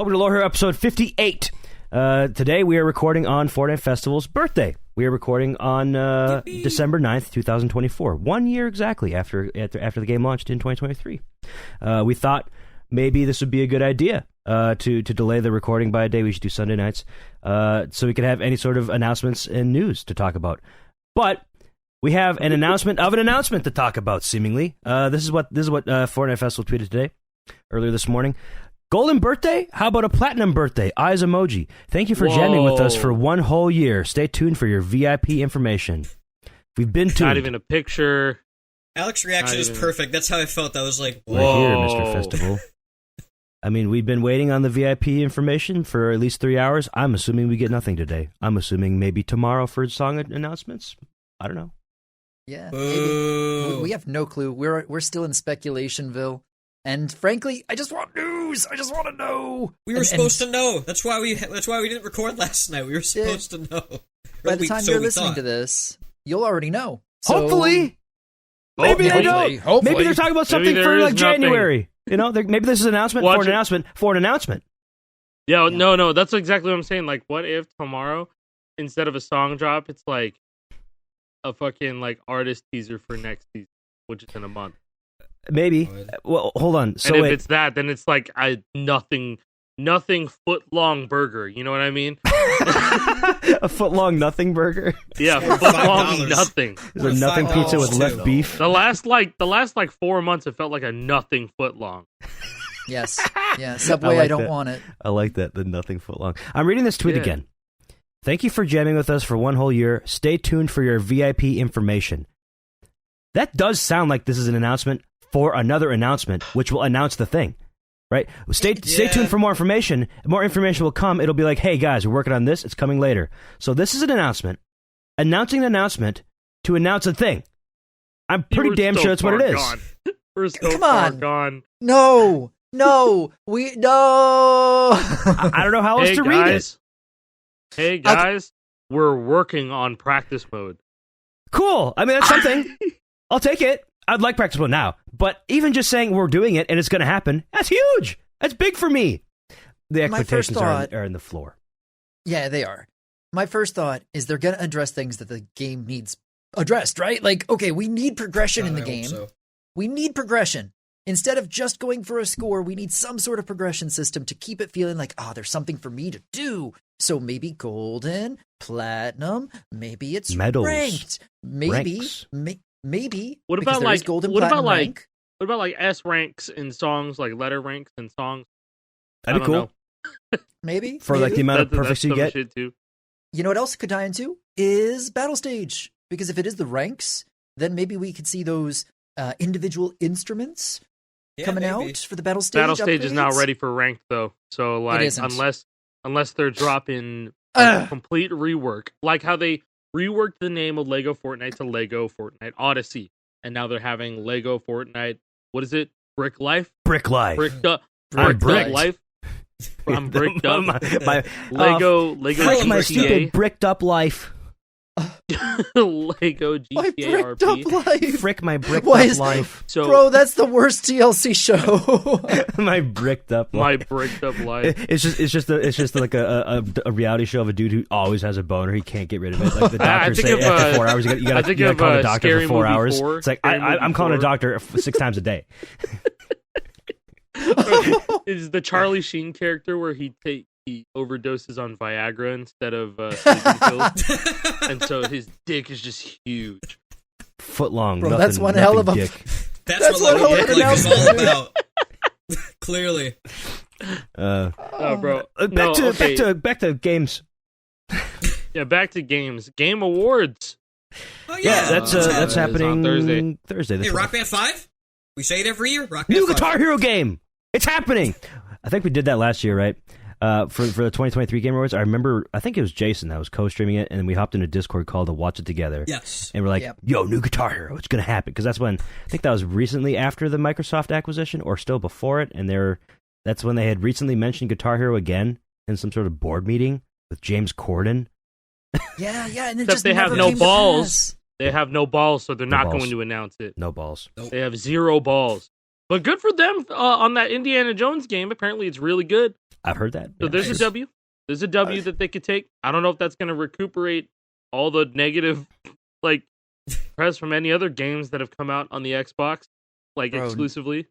Welcome to Lore Hero episode 58. Today we are recording on Fortnite Festival's birthday. We are recording on December 9th, 2024. 1 year exactly after the game launched in 2023. We thought maybe this would be a good idea to delay the recording by a day. We should do Sunday nights so we could have any sort of announcements and news to talk about. But we have an announcement of an announcement to talk about, seemingly. This is what Fortnite Festival tweeted today, earlier this morning. Golden birthday? How about a platinum birthday? Eyes emoji. Thank you for jamming with us for 1 whole year. Stay tuned for your VIP information. We've been tuned. Not even a picture. Alex's reaction is perfect. That's how I felt. I was like, whoa. We're here, Mr. Festival. I mean, we've been waiting on the VIP information for at least 3 hours. I'm assuming we get nothing today. I'm assuming maybe tomorrow for song announcements. I don't know. Yeah, maybe. We have no clue. We're still in speculationville. And frankly, I just want news. I just want to know. We were supposed to know. That's why we didn't record last night. We were supposed to know. By the time you're listening to this, you'll already know. So, hopefully. Maybe they don't. Hopefully. Maybe they're talking about something for like January. You know, maybe this is an announcement for an announcement for an announcement. Yeah, no. That's exactly what I'm saying. Like, what if tomorrow, instead of a song drop, it's like a fucking like artist teaser for next season, which is in a month. Maybe. Well, hold on. So and if it's that, then it's like a nothing foot long burger. You know what I mean? A foot long nothing burger. Yeah, foot long nothing. Is there nothing pizza with left beef? The last 4 months, it felt like a nothing foot long. Yes. Yeah. Subway. I don't want it. I like that. The nothing foot long. I'm reading this tweet again. Thank you for jamming with us for 1 whole year. Stay tuned for your VIP information. That does sound like this is an announcement for another announcement, which will announce the thing, right? Stay tuned for more information. More information will come. It'll be like, hey, guys, we're working on this. It's coming later. So this is an announcement, announcing an announcement to announce a thing. I'm pretty damn sure that's what it is. We're so far gone. No. I don't know how else to read it. Hey, guys, we're working on practice mode. Cool. I mean, that's something. I'll take it. I'd like practice mode now, but even just saying we're doing it and it's going to happen, that's huge. That's big for me. The expectations are in the floor. Yeah, they are. My first thought is they're going to address things that the game needs addressed, right? Like, okay, we need progression in the game. So. We need progression. Instead of just going for a score, we need some sort of progression system to keep it feeling like, there's something for me to do. So maybe golden, platinum, maybe it's medals, ranked. Maybe. What about like golden, what about rank? What about like S ranks in songs, like letter ranks in songs? That'd be cool. Maybe for like the amount of perfects you get. Shit too. You know what else it could tie into is battle stage, because if it is the ranks, then maybe we could see those individual instruments coming out for the battle stage. Battle stage upgrades. Is not ready for ranked though, so like unless they're dropping a complete rework, like how they reworked the name of Lego Fortnite to Lego Fortnite Odyssey, and now they're having Lego Fortnite. What is it? Brick Life. Brick Life. Bricked up. Brick Life. I'm bricked up. My Lego GTA. My stupid bricked up life. Lego GTA my bricked up life. Frick my bricked up life. So, bro, that's the worst TLC show. My bricked up life. My bricked up life. It's just like a reality show of a dude who always has a boner. He can't get rid of it. Like the doctor say after 4 hours, you gotta call the doctor for 4 hours. It's like I'm calling a doctor 6 times a day. Is the Charlie Sheen character where he overdoses on Viagra instead of sleeping pills, and so his dick is just huge, foot long. Bro, that's one hell of a dick. That's what Lego Dick Life is all about. Clearly. Bro. Back to games. Yeah, back to games. Game Awards. Oh yeah, that's happening on Thursday. Hey, Rock Band 5. We say it every year. Rock Band New 5. Guitar Hero game. It's happening. I think we did that last year, right? For the 2023 Game Awards, I remember, I think it was Jason that was co-streaming it, and we hopped in a Discord call to watch it together. Yes. And we're like, yo, new Guitar Hero, it's going to happen. Because that's when, I think that was recently after the Microsoft acquisition, or still before it, and that's when they had recently mentioned Guitar Hero again in some sort of board meeting with James Corden. Yeah, and it Except just they have no balls. They have no balls, so they're not balls. going to announce it. No balls. Nope. They have 0 balls. But good for them on that Indiana Jones game. Apparently, it's really good. I've heard that. So there's a W. There's a W that they could take. I don't know if that's going to recuperate all the negative like press from any other games that have come out on the Xbox, like exclusively.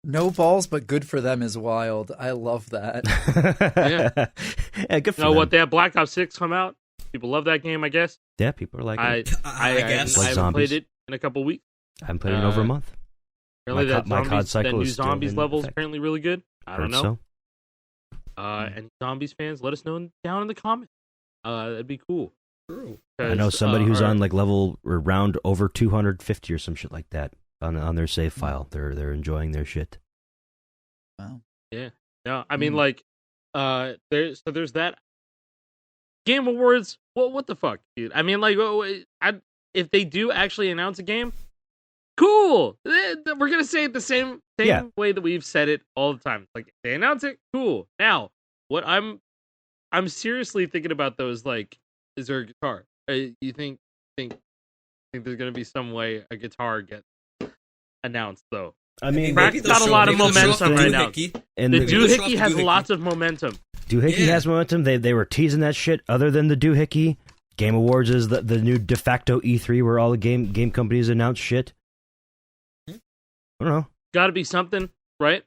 No balls, but good for them is wild. I love that. Yeah, good for them. What, they have Black Ops 6 come out? People love that game, I guess. Yeah, people are like I guess. I haven't played it in a couple weeks. I haven't played it in over a month. Apparently that new is Zombies level is apparently really good. I don't know. So. Any Zombies fans, let us know down in the comments. That'd be cool. True. I know somebody who's on like level or round over 250 or some shit like that on their save file. They're enjoying their shit. Wow. Yeah. No, I mean there's that. Game Awards. What the fuck, dude? I mean, like, if they do actually announce a game, cool. We're gonna say it the same way that we've said it all the time. Like, if they announce it, cool. Now, what I'm seriously thinking about those. Like, is there a guitar? You think there's gonna be some way a guitar gets announced though? I mean, Crack's got a lot of momentum right now. And the doohickey has lots of momentum. Doohickey has momentum. They were teasing that shit. Other than the doohickey, Game Awards is the new de facto E3 where all the game companies announce shit. I don't know. Got to be something, right?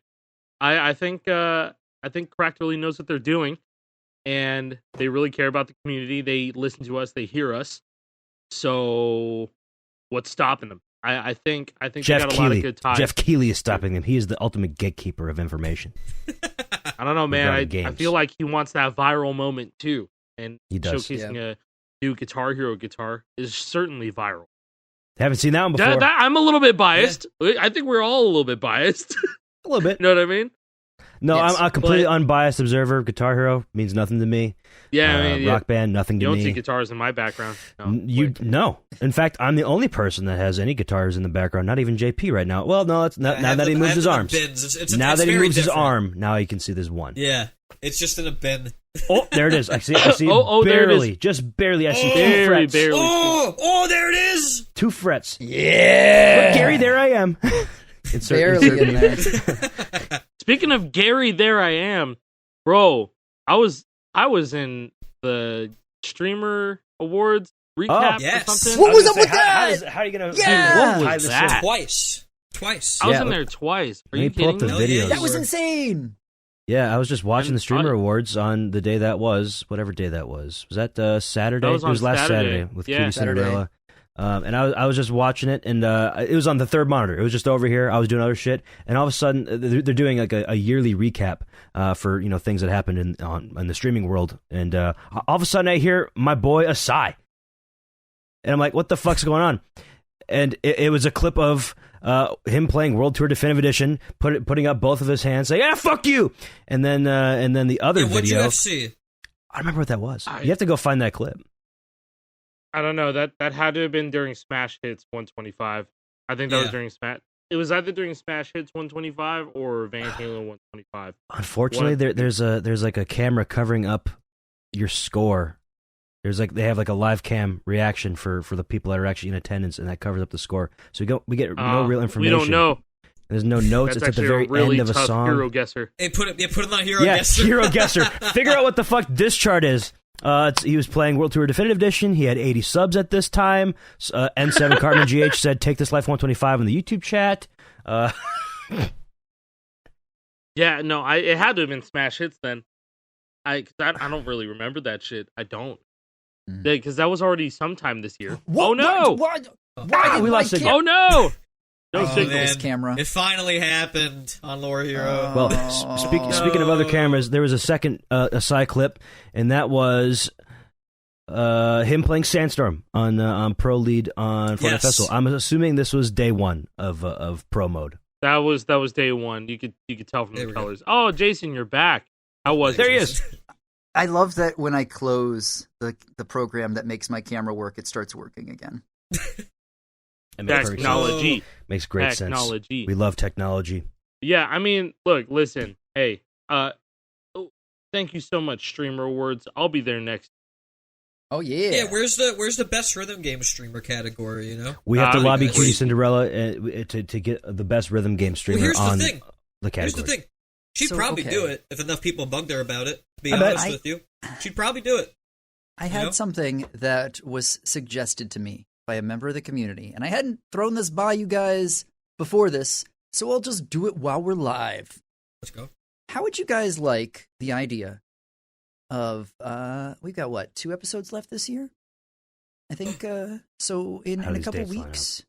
I think Crack really knows what they're doing, and they really care about the community. They listen to us. They hear us. So, what's stopping them? I think Jeff they got Keighley. a lot of good ties. Jeff Keighley is stopping them. He is the ultimate gatekeeper of information. I don't know, man. I feel like he wants that viral moment too, and he does. Showcasing a new Guitar Hero guitar is certainly viral. Haven't seen that one before. I'm a little bit biased. Yeah. I think we're all a little bit biased. A little bit. You know what I mean? No, yes, I'm a completely unbiased observer. Guitar Hero means nothing to me. Yeah, I mean, Rock Band, nothing to me. You don't see guitars in my background. No. In fact, I'm the only person that has any guitars in the background. Not even JP right now. Well, no, it's not, now that he moves his arms. Now that he moves his arm, now you can see there's one. Yeah, it's just in a bin. Oh, there it is. I see barely, there it is. Just barely. I see 2 frets. Barely. Oh, there it is. 2 frets. Yeah. Look, Gary, there I am. Barely in there. Speaking of Gary, there I am, bro. I was in the Streamer Awards recap or something. What was up with that? How are you gonna? Yeah, what was that? Twice. I was in there twice. Are you kidding me? Videos. That was insane. Yeah, I was just watching the Streamer Awards on the day that was, whatever day that was. Was that Saturday? That was it was last Saturday with Cutie Cinderella. And I was just watching it, and it was on the third monitor. It was just over here. I was doing other shit, and all of a sudden, they're doing like a yearly recap for things that happened in the streaming world. And all of a sudden, I hear my boy Asai, and I'm like, "What the fuck's going on?" And it was a clip of him playing World Tour Definitive Edition, putting up both of his hands, saying, "Ah, fuck you!" And then the other video. What'd you see? I don't remember what that was. You have to go find that clip. I don't know. That had to have been during Smash Hits 125. I think that was during Smash. It was either during Smash Hits 125 or Van Halen 125. Unfortunately, there's like a camera covering up your score. They have like a live cam reaction for the people that are actually in attendance, and that covers up the score. So we get no real information. We don't know. There's no notes. That's it's at the very really end of a song. Hero guesser. Hey, put it on Hero Guesser. Hero Guesser. Figure out what the fuck this chart is. He was playing World Tour Definitive Edition. He had 80 subs at this time. N7 Cartman GH said, "Take this life 125" in the YouTube chat. Yeah, no, it had to have been Smash Hits then. I don't really remember that shit. I don't. Because that was already sometime this year. What? Oh no! Why we lost Oh no! No signal. Man. Camera. It finally happened on Lore Hero. Well, speaking of other cameras, there was a second Asai clip, and that was him playing Sandstorm on Pro Lead on Fortnite Festival. I'm assuming this was day one of Pro mode. That was day one. You could tell from the colors. Oh, Jason, you're back. How was there? He is. I love that when I close the program that makes my camera work, it starts working again. Technology makes great sense. We love technology. Yeah, I mean, look, listen, hey, thank you so much, Streamer Awards. I'll be there next. Oh yeah. Yeah, where's the best rhythm game streamer category? We have to lobby Cutie Cinderella to get the best rhythm game streamer on the category. Here's the thing. She'd probably do it if enough people bugged her about it, to be honest with you. She'd probably do it. I had something that was suggested to me by a member of the community, and I hadn't thrown this by you guys before this, so I'll just do it while we're live. Let's go. How would you guys like the idea of, we've got, what, 2 episodes left this year? I think, so in a couple weeks.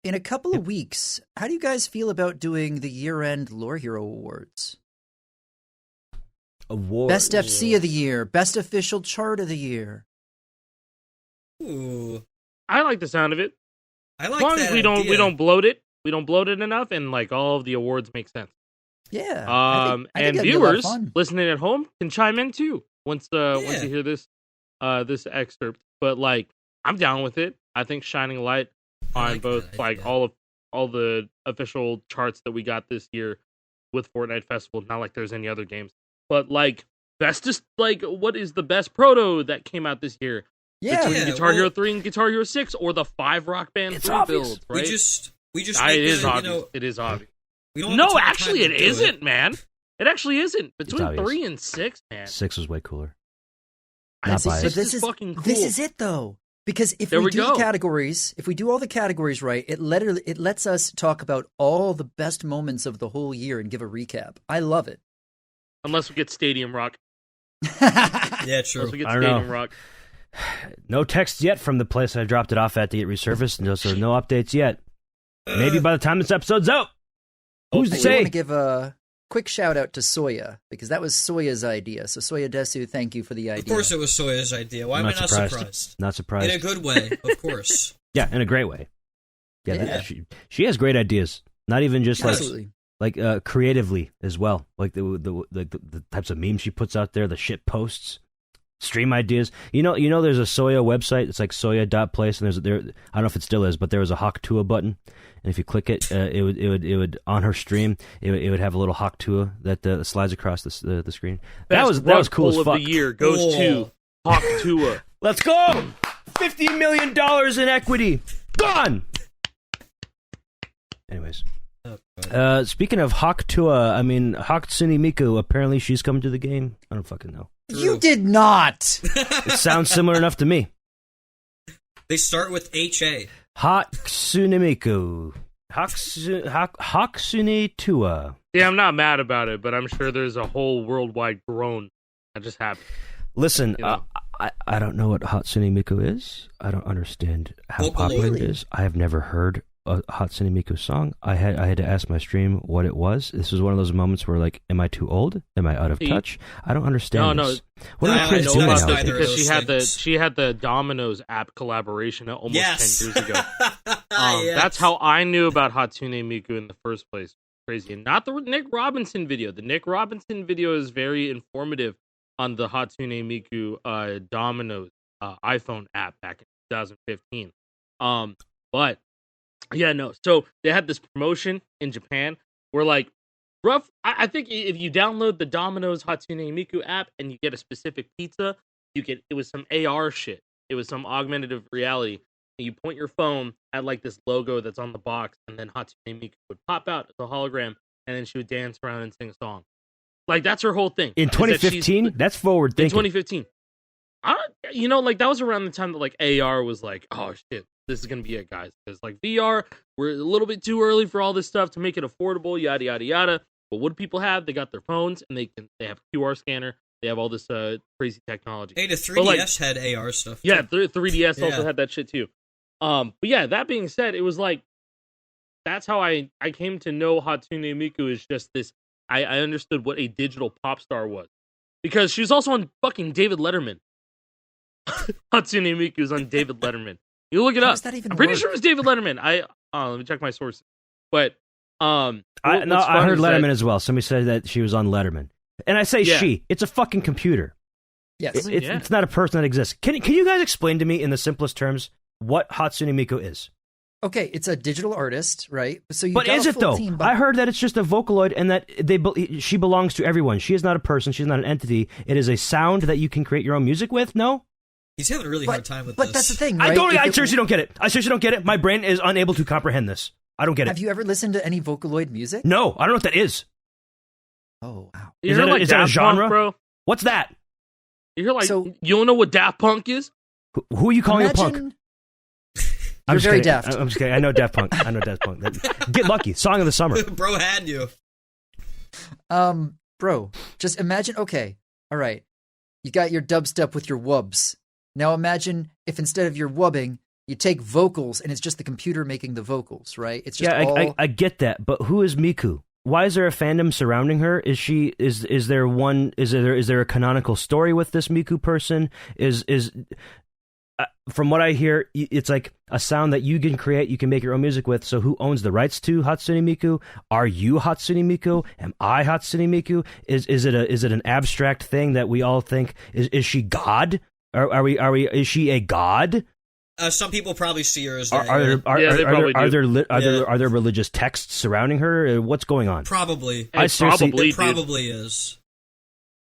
In a couple of weeks, how do you guys feel about doing the year-end Lore Hero Awards? Best FC of the year, best official chart of the year. Ooh, I like the sound of it. I like as long that as we don't bloat it. We don't bloat it enough, and like all of the awards make sense. Yeah. I think viewers listening at home can chime in too once you hear this excerpt. But like, I'm down with it. I think shining light on both all the official charts that we got this year with Fortnite Festival. Not like there's any other games, but like bestest, like what is the best proto that came out this year? Yeah, between Guitar Hero 3 and Guitar Hero 6, or the 5 Rock Band 3 builds, right? We just it is obvious. It is obvious. No, actually, it isn't, man. It actually isn't. Between 3 and 6, man. 6 was way cooler. Not biased. But this is fucking cool. This is it, though. Because if we do the categories, if we do all the categories right, it lets us talk about all the best moments of the whole year and give a recap. I love it. Unless we get Stadium Rock. Yeah, true. Unless we get Stadium Rock. No text yet from the place I dropped it off at to get resurfaced, so no updates yet. Maybe by the time this episode's out. Who's to say? I want to give a quick shout out to Soya, because that was Soya's idea. So Soya Desu, thank you for the idea. Of course it was Soya's idea. Why am I not surprised? Not surprised. In a good way, of course. Yeah, in a great way. Yeah. She has great ideas. Not even just like creatively as well. Like the types of memes she puts out there, the shit posts. Stream ideas. You know, there's a Soya website. It's like soya.place, and I don't know if it still is, but there was a Hakutua button, and if you click it, it would on her stream, it would have a little Hakutua that slides across the screen. That was cool as fuck. Of the year goes to Hakutua. Let's go! $50 million in equity gone. Anyways. Speaking of Hakutua, I mean Hatsune Miku. Apparently, she's coming to the game. I don't fucking know. You did not. It sounds similar enough to me. They start with H-A. Hatsune Miku. Hatsune Tua. Yeah, I'm not mad about it, but I'm sure there's a whole worldwide groan that just happened. Listen, I don't know what Hatsune Miku is. I don't understand how popular it is. I have never heard a Hatsune Miku song. I had to ask my stream what it was. This was one of those moments where, like, am I too old? Am I out of touch? I don't understand. No. What are kids doing now? Because she had the Domino's app collaboration almost 10 years ago. That's how I knew about Hatsune Miku in the first place. Crazy, and not the Nick Robinson video. The Nick Robinson video is very informative on the Hatsune Miku Domino's iPhone app back in 2015. But yeah, no. So they had this promotion in Japan where, like, I think if you download the Domino's Hatsune Miku app and you get a specific pizza, it was some AR shit. It was some augmentative reality. And you point your phone at, like, this logo that's on the box, and then Hatsune Miku would pop out as a hologram, and then she would dance around and sing a song. Like, that's her whole thing. In 2015? That's forward thinking. In 2015. That was around the time that, like, AR was like, oh, shit. This is going to be it, guys. Because, like, VR, we're a little bit too early for all this stuff to make it affordable, yada, yada, yada. But what do people have? They got their phones, and they have a QR scanner. They have all this crazy technology. Hey, the 3DS had AR stuff, too. Yeah, 3DS also had that shit, too. But yeah, that being said, it was like, that's how I came to know Hatsune Miku is just this. I understood what a digital pop star was. Because she was also on fucking David Letterman. Hatsune Miku is on David Letterman. You look it up. I'm pretty sure it was David Letterman. Let me check my sources. But I heard Letterman as well. Somebody said that she was on Letterman, and I say she. It's a fucking computer. Yes, it's not a person that exists. Can you guys explain to me in the simplest terms what Hatsune Miku is? Okay, it's a digital artist, right? So but is it though? I heard that it's just a Vocaloid, and that she belongs to everyone. She is not a person. She's not an entity. It is a sound that you can create your own music with. No. He's having a really hard time with this. But that's the thing, right? I seriously don't get it. I seriously don't get it. My brain is unable to comprehend this. I don't get it. Have you ever listened to any Vocaloid music? No, I don't know what that is. Oh wow! Is that a genre, Punk, bro? What's that? You're like, you don't know what Daft Punk is? Who are you calling a punk? You're very daft. I'm just kidding. I know Daft Punk. Get Lucky, song of the summer. Bro had you. Bro, just imagine. Okay, all right. You got your dubstep with your wubs. Now imagine if instead of your wubbing, you take vocals and it's just the computer making the vocals, right? It's just I get that, but who is Miku? Why is there a fandom surrounding her? Is there a canonical story with this Miku person? From what I hear, it's like a sound that you can create, you can make your own music with. So who owns the rights to Hatsune Miku? Are you Hatsune Miku? Am I Hatsune Miku? Is it an abstract thing that we all think is she God? Is she a god? Some people probably see her as that. Are there religious texts surrounding her? What's going on? Probably. There probably is.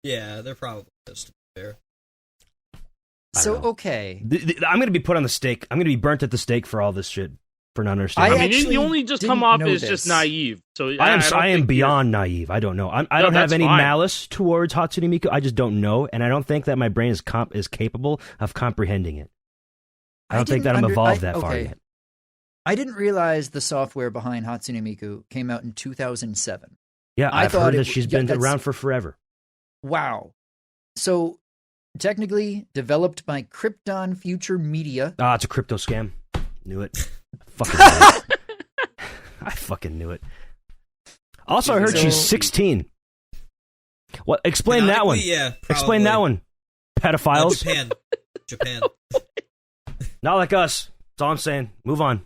Yeah, there probably is, to be fair. So, okay. I'm going to be put on the stake. I'm going to be burnt at the stake for all this shit, for not understanding. I mean, you only just come off as just naive. So I am beyond naive. I don't know. I don't have any malice towards Hatsune Miku. I just don't know, and I don't think that my brain is capable of comprehending it. I don't think that I'm evolved that far yet. I didn't realize the software behind Hatsune Miku came out in 2007. Yeah, I've heard that she's been around for forever. Wow. So, technically developed by Krypton Future Media. It's a crypto scam. Knew it. I fucking knew it. Also, I heard she's 16. What? Explain that one. Yeah, probably. Explain that one. Pedophiles. Japan. Not like us. That's all I'm saying. Move on.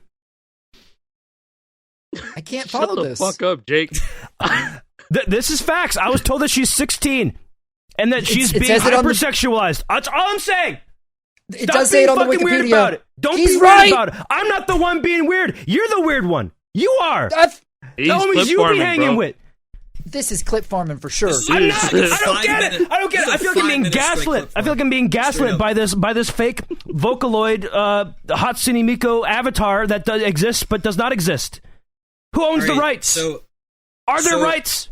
I can't follow this. Shut the fuck up, Jake. This is facts. I was told that she's 16 and that she's being hypersexualized. That's all I'm saying. It does say it on the Wikipedia. Weird about it. Don't be weird about it. I'm not the one being weird. You're the weird one. You are. Homies you be hanging with. This is clip farming for sure. I'm not. I don't get it. I feel like I'm being gaslit. I feel like I'm being gaslit by this fake Vocaloid Hatsune Miku avatar that exists but does not exist. Who owns the rights? Are there rights?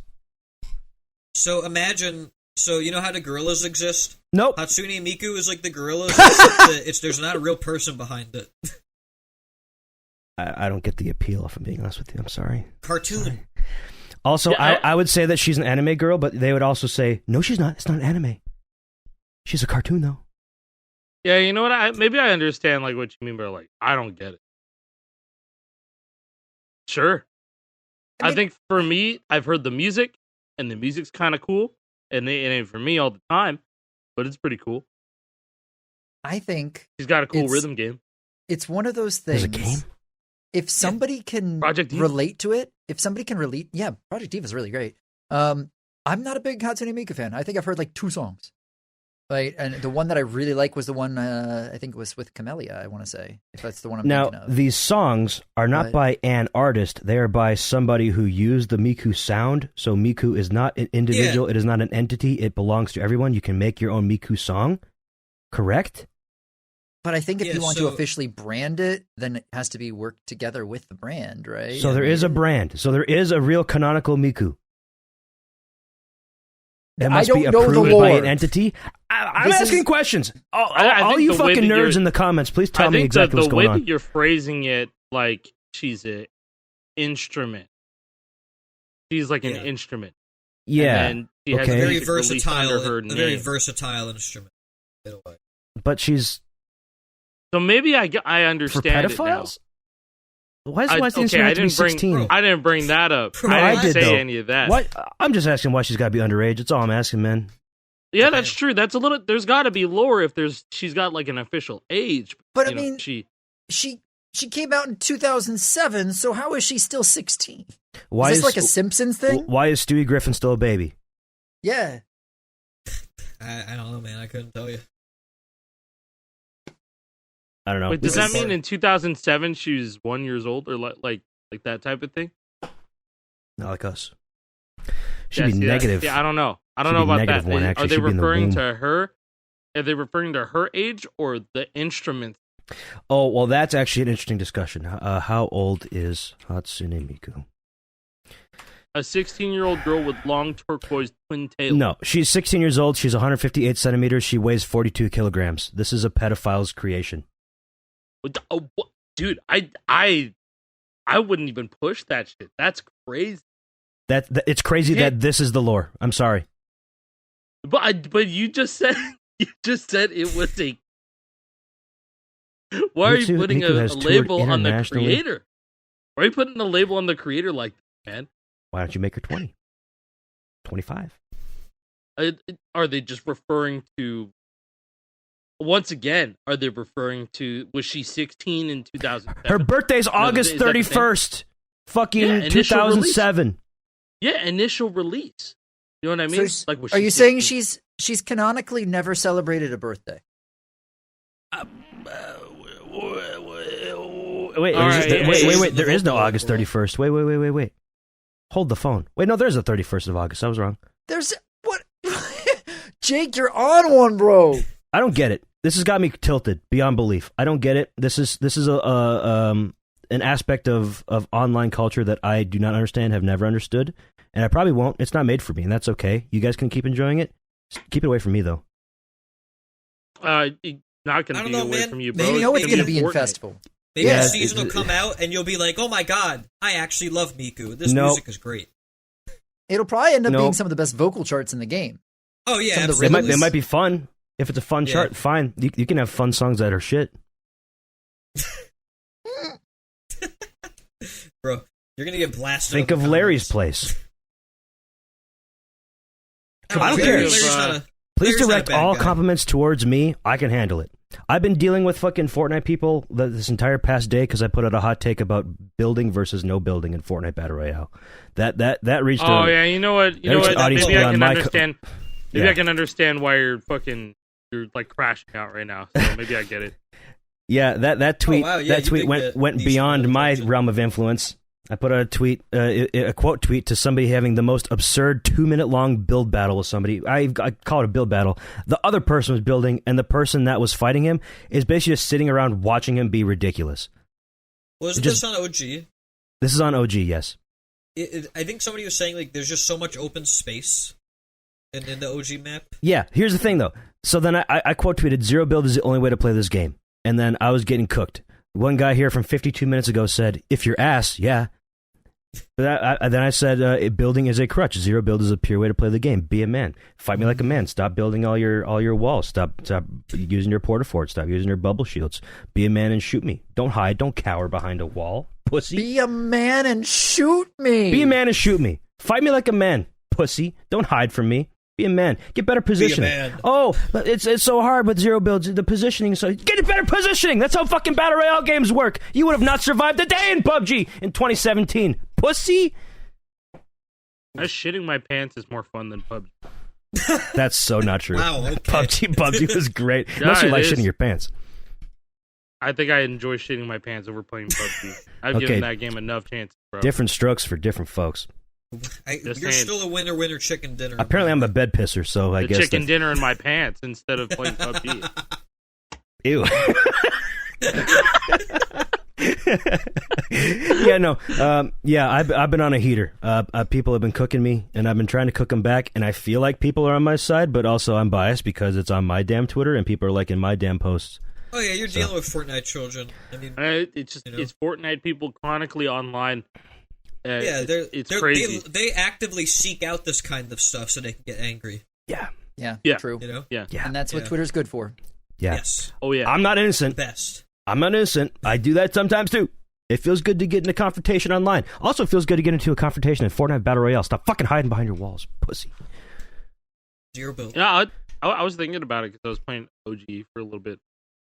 So imagine. So you know how the gorillas exist? Nope. Hatsune Miku is like the gorillas. There's not a real person behind it. I don't get the appeal. If I'm being honest with you, I'm sorry. Cartoon. Sorry. Also, yeah, I would say that she's an anime girl, but they would also say, no, she's not. It's not an anime. She's a cartoon, though. Yeah, you know what? Maybe I understand like what you mean, but like I don't get it. Sure. I think for me, I've heard the music, and the music's kind of cool, and it ain't for me all the time, but it's pretty cool. I think she's got a cool rhythm game. It's one of those things. There's a game? If somebody can relate to it, Project Diva is really great. I'm not a big Hatsune Miku fan. I think I've heard like 2 songs. Right, and the one that I really like was the one I think it was with Camellia, I want to say, if that's the one I'm thinking of. Now, these songs are not by an artist. They are by somebody who used the Miku sound. So Miku is not an individual. Yeah. It is not an entity. It belongs to everyone. You can make your own Miku song. Correct? But I think if you want to officially brand it, then it has to be worked together with the brand, right? So there is a brand. So there is a real canonical Miku. That must be approved by an entity. I'm asking questions. All you fucking nerds in the comments, please tell me exactly what's going on. The way that you're phrasing it, like she's an instrument. She's like an instrument. Yeah. And she has a very versatile instrument. But she's... So maybe I understand for pedophiles? it now. Why does the instrument have to be 16? I didn't bring that up. I didn't say any of that. What? I'm just asking why she's got to be underage. That's all I'm asking, man. Yeah, that's true. That's a little. There's got to be lore if she's got like an official age. But I mean, she came out in 2007. So how is she still 16? Is this like a Simpsons thing? Why is Stewie Griffin still a baby? Yeah. I don't know, man. I couldn't tell you. I don't know. Wait, does that mean in 2007 she was 1 year old or like that type of thing? Not like us. She'd be negative. Yeah, I don't know. I don't know about that. Are they referring to her? Are they referring to her age or the instrument? Oh, well, that's actually an interesting discussion. How old is Hatsune Miku? A 16-year-old girl with long turquoise twin tails. No, she's 16 years old. She's 158 centimeters. She weighs 42 kilograms. This is a pedophile's creation. Dude, I wouldn't even push that shit. That's crazy. It's crazy that this is the lore. I'm sorry. But you just said it was a. Why are you putting a label on the creator? Why are you putting a label on the creator like that, man? Why don't you make her 20? 25? Are they just referring to... Once again, are they referring to... Was she 16 in 2007? Her birthday's August 31st. Fucking 2007. Release. Yeah, initial release. You know what I mean? So are you saying she's canonically never celebrated a birthday? Wait. There is no August 31st. Wait. Hold the phone. Wait, no, there's a 31st of August. I was wrong. There's what? Jake, you're on one, bro. I don't get it. This has got me tilted beyond belief. I don't get it. This is an aspect of online culture that I do not understand, have never understood, and I probably won't. It's not made for me, and that's okay. You guys can keep enjoying it. Keep it away from me, though. Not going to be away from you, bro. You know it's going to be in Festival. Maybe the season will come out, and you'll be like, oh my god, I actually love Miku. This music is great. It'll probably end up being some of the best vocal charts in the game. Oh, yeah. It might be fun. If it's a fun chart, fine. You can have fun songs that are shit. Bro, you're going to get blasted. Think of Larry's Place. I don't care. Please direct all compliments towards me. I can handle it. I've been dealing with fucking Fortnite people this entire past day because I put out a hot take about building versus no building in Fortnite Battle Royale. That reached. Yeah, you know what? Maybe I can understand. Maybe I can understand why you're like crashing out right now. So maybe I get it. Yeah, that tweet went beyond my realm of influence. I put out a tweet, a quote tweet to somebody having the most absurd 2-minute long build battle with somebody. I call it a build battle. The other person was building, and the person that was fighting him is basically just sitting around watching him be ridiculous. Wasn't this on OG? This is on OG, yes. I think somebody was saying like there's just so much open space in the OG map. Yeah, here's the thing though. So then I quote tweeted, "Zero build is the only way to play this game," and then I was getting cooked. One guy here from 52 minutes ago said, "If you're ass, yeah." But then I said, "Building is a crutch. Zero build is a pure way to play the game. Be a man. Fight me like a man. Stop building all your walls. Stop using your porta fort. Stop using your bubble shields. Be a man and shoot me. Don't hide. Don't cower behind a wall, pussy. Be a man and shoot me. Be a man and shoot me. Fight me like a man, pussy. Don't hide from me. Be a man. Get better positioning. Be a man. Oh, it's so hard with zero builds. The positioning is so... Get better positioning! That's how fucking Battle Royale games work! You would have not survived a day in PUBG in 2017. Pussy! Shitting my pants is more fun than PUBG. That's so not true. Wow, okay. PUBG was great. Unless you like shitting your pants. I think I enjoy shitting my pants over playing PUBG. I've given that game enough chances, bro. Different strokes for different folks. You're still a winner chicken dinner. Apparently I'm a bed pisser, so I guess chicken dinner in my pants instead of playing PUBG. Ew. I've been on a heater. People have been cooking me, and I've been trying to cook them back, and I feel like people are on my side, but also I'm biased because it's on my damn Twitter, and people are liking my damn posts. Oh yeah, you're dealing with Fortnite children. I mean, it's just it's Fortnite people chronically online. It's crazy. They actively seek out this kind of stuff so they can get angry. Yeah, true. You know? Yeah, and that's what Twitter's good for. Yeah. Yes. Oh yeah. I'm not innocent. Best. I'm not innocent. I do that sometimes too. It feels good to get in a confrontation online. Also, it feels good to get into a confrontation in Fortnite Battle Royale. Stop fucking hiding behind your walls, pussy. Zero build. Yeah, I was thinking about it because I was playing OG for a little bit,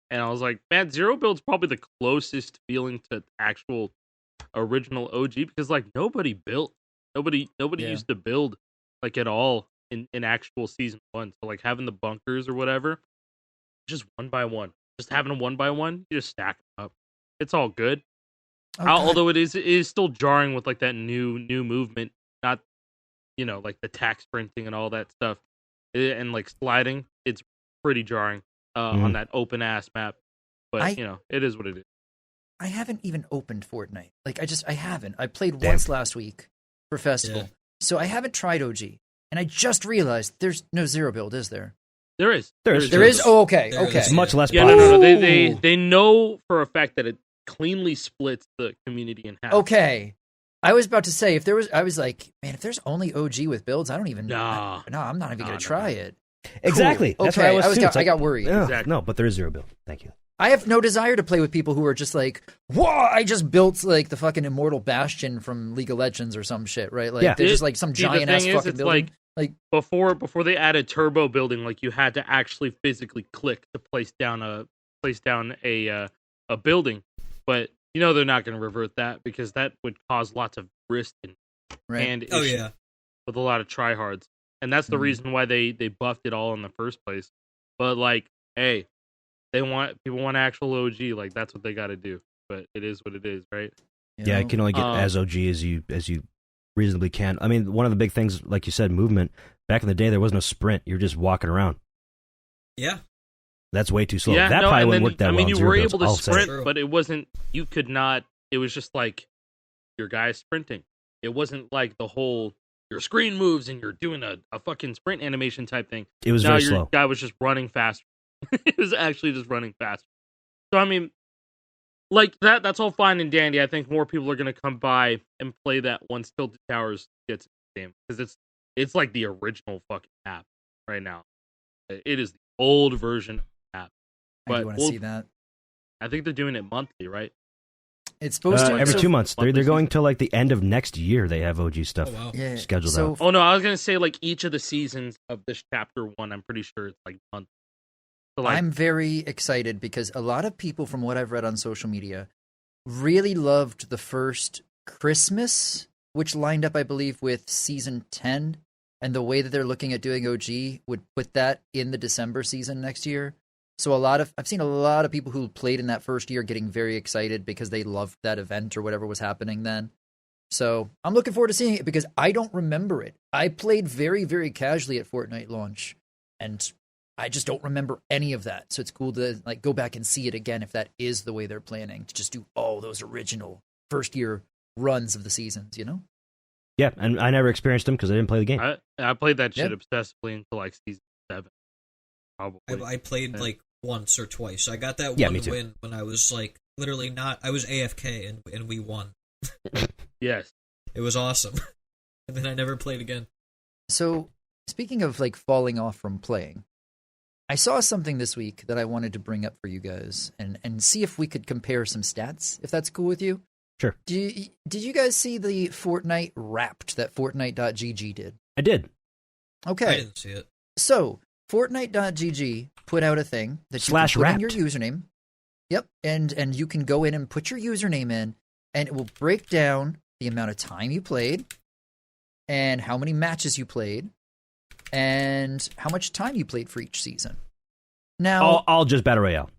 and I was like, man, Zero build's probably the closest feeling to actual original OG because like nobody built, nobody used to build like at all in actual season 1. So like having the bunkers or whatever, just one by one, just having a 1 by 1, you just stack them up. It's all good. Okay. Although it is still jarring with like that new movement, not like the tack sprinting and all that stuff, and like sliding. It's pretty jarring on that open ass map. But it is what it is. I haven't even opened Fortnite. Like I haven't. I played once last week for Festival. So I haven't tried OG, and I just realized there's no zero build, is there? There is. There is. Oh, okay. Okay. It's much less Yeah, popular. no. They know for a fact that it cleanly splits the community in half. Okay. I was about to say, I was like, man, if there's only OG with builds, I don't even. No, I'm not even going to try it. Exactly. Cool. That's okay. what I got worried. Exactly. No, but there is zero build. Thank you. I have no desire to play with people who are just like, whoa, I just built like the fucking Immortal Bastion from League of Legends or some shit, right? Like, they're just like some giant ass fucking building. Like before they added turbo building, like you had to actually physically click to place down a building, but they're not going to revert that because that would cause lots of wrist and hand issues with a lot of tryhards, and that's the reason why they buffed it all in the first place. But like, hey, people want actual OG, like that's what they got to do. But it is what it is, right? Yeah, you can only get as OG as you reasonably can. I mean, one of the big things, like you said, movement. Back in the day, there was no sprint. You're just walking around. Yeah. That's way too slow. Yeah, that probably wouldn't work that well. I mean, you were able to builds, sprint, but it wasn't. You could not. It was just like your guy sprinting. It wasn't like the whole your screen moves and you're doing a fucking sprint animation type thing. It was very slow. Your guy was just running faster. It was actually just running faster. So I mean, like that's all fine and dandy. I think more people are going to come by and play that once Tilted Towers gets the game because it's like the original fucking app right now. It is the old version of the app. But I do want to see that. I think they're doing it monthly, right? It's supposed to every 2 months. They're going till like the end of next year. They have OG stuff scheduled out. Oh no, I was gonna say like each of the seasons of this chapter 1. I'm pretty sure it's like month. So, like, I'm very excited because a lot of people, from what I've read on social media, really loved the first Christmas, which lined up, I believe, with season 10, and the way that they're looking at doing OG would put that in the December season next year. So I've seen a lot of people who played in that first year getting very excited because they loved that event or whatever was happening then. So I'm looking forward to seeing it because I don't remember it. I played very, very casually at Fortnite launch, and I just don't remember any of that. So it's cool to like go back and see it again if that is the way they're planning to just do all those original first year runs of the seasons, Yeah, and I never experienced them because I didn't play the game. I played that shit obsessively until like season 7. Probably. I played like once or twice. I got that one win when I was like literally I was AFK and we won. Yes. It was awesome. And then I never played again. So speaking of like falling off from playing, I saw something this week that I wanted to bring up for you guys and see if we could compare some stats, if that's cool with you. Sure. Did you guys see the Fortnite Wrapped that Fortnite.gg did? I did. Okay. I didn't see it. So, Fortnite.gg put out a thing that you can put in your username. Yep. And you can go in and put your username in, and it will break down the amount of time you played and how many matches you played and how much time you played for each season. Now, all just Battle Royale.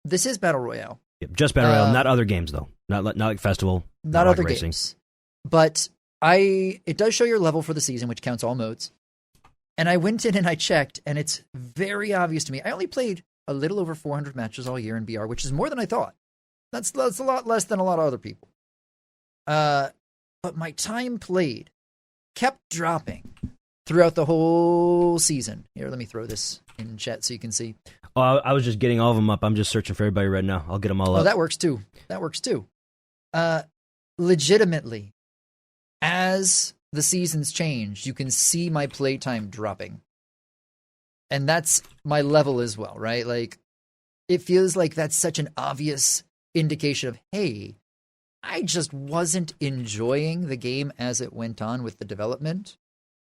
This is Battle Royale. Yep, just Battle Royale, not other games though. Not like Festival. Not other racing games. But it does show your level for the season, which counts all modes. And I went in and I checked, and it's very obvious to me. I only played a little over 400 matches all year in BR, which is more than I thought. That's a lot less than a lot of other people. But my time played kept dropping throughout the whole season. Here, let me throw this in chat so you can see. Oh, I was just getting all of them up. I'm just searching for everybody right now. I'll get them all up. Oh, that works too. Legitimately, as the seasons change, you can see my playtime dropping. And that's my level as well, right? Like, it feels like that's such an obvious indication of, hey, I just wasn't enjoying the game as it went on with the development,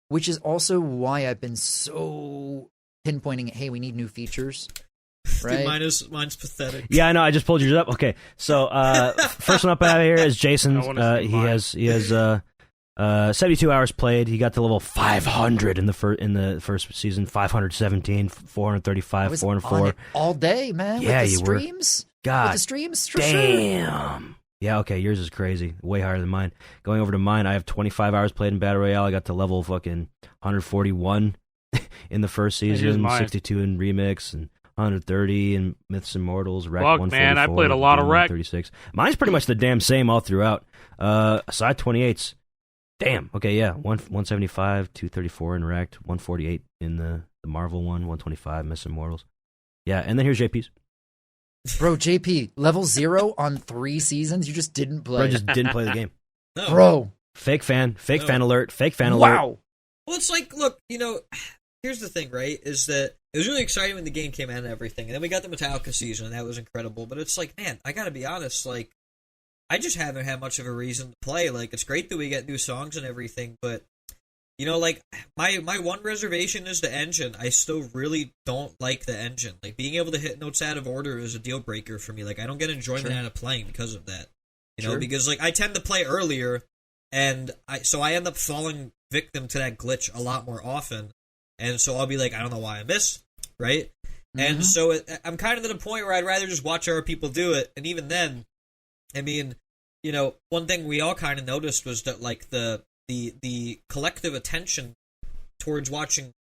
which is also why I've been so pinpointing, hey, we need new features. Right? Dude, mine's pathetic. Yeah, I know. I just pulled yours up. Okay, so first one up out of here is Jason. He has 72 hours played. He got to level 500 in the first season. 517, 435, 404 all day, man. Yeah, with the you streams. God, with the streams. For damn. Sure. Yeah, okay. Yours is crazy. Way higher than mine. Going over to mine, I have 25 hours played in Battle Royale. I got to level fucking 141 in the first season, 62 in Remix, and 130 in Myths and Mortals. Wreck 144. Man, I played a lot of Wreck. 36. Mine's pretty much the damn same all throughout. Aside 28s. Damn. Okay, yeah. 175, 234 in Wrecked, 148 in the Marvel one, 125 Miss Immortals. Yeah, and then here's JP's. Bro, JP, level 0 on 3 seasons? You just didn't play. Bro, just didn't play the game. No. Bro. Fake fan alert, fake fan alert. Wow. Well, it's like, look, here's the thing, right, is that it was really exciting when the game came out and everything, and then we got the Metallica season, and that was incredible, but it's like, man, I gotta be honest, like, I just haven't had much of a reason to play. Like, it's great that we get new songs and everything, but, like, my one reservation is the engine. I still really don't like the engine. Like, being able to hit notes out of order is a deal breaker for me. Like, I don't get enjoyment out of playing because of that. Because, like, I tend to play earlier, and so I end up falling victim to that glitch a lot more often, and so I'll be like, I don't know why I missed, right? Mm-hmm. And so I'm kind of at a point where I'd rather just watch other people do it, and even then, I mean, one thing we all kind of noticed was that, like, the collective attention towards watching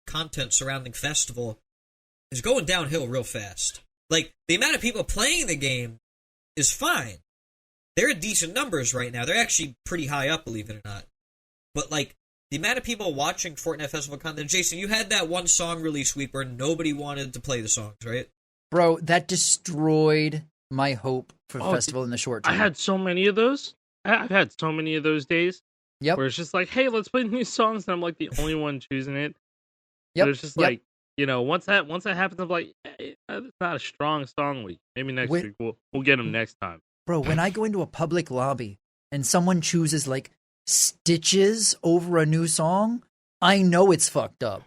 content surrounding Festival is going downhill real fast. Like, the amount of people playing the game is fine. They're at decent numbers right now. They're actually pretty high up, believe it or not. But, like, the amount of people watching Fortnite Festival content... Jason, you had that one song release week where nobody wanted to play the songs, right? Bro, that destroyed my hope for Festival in the short term. I had so many of those. I've had so many of those days. Yep. Where it's just like, hey, let's play new songs, and I'm like the only one choosing it. Yep. But it's just like, once that happens, I'm like, hey, it's not a strong song week. Maybe next week we'll get them next time. Bro, when I go into a public lobby and someone chooses, like, Stitches over a new song, I know it's fucked up.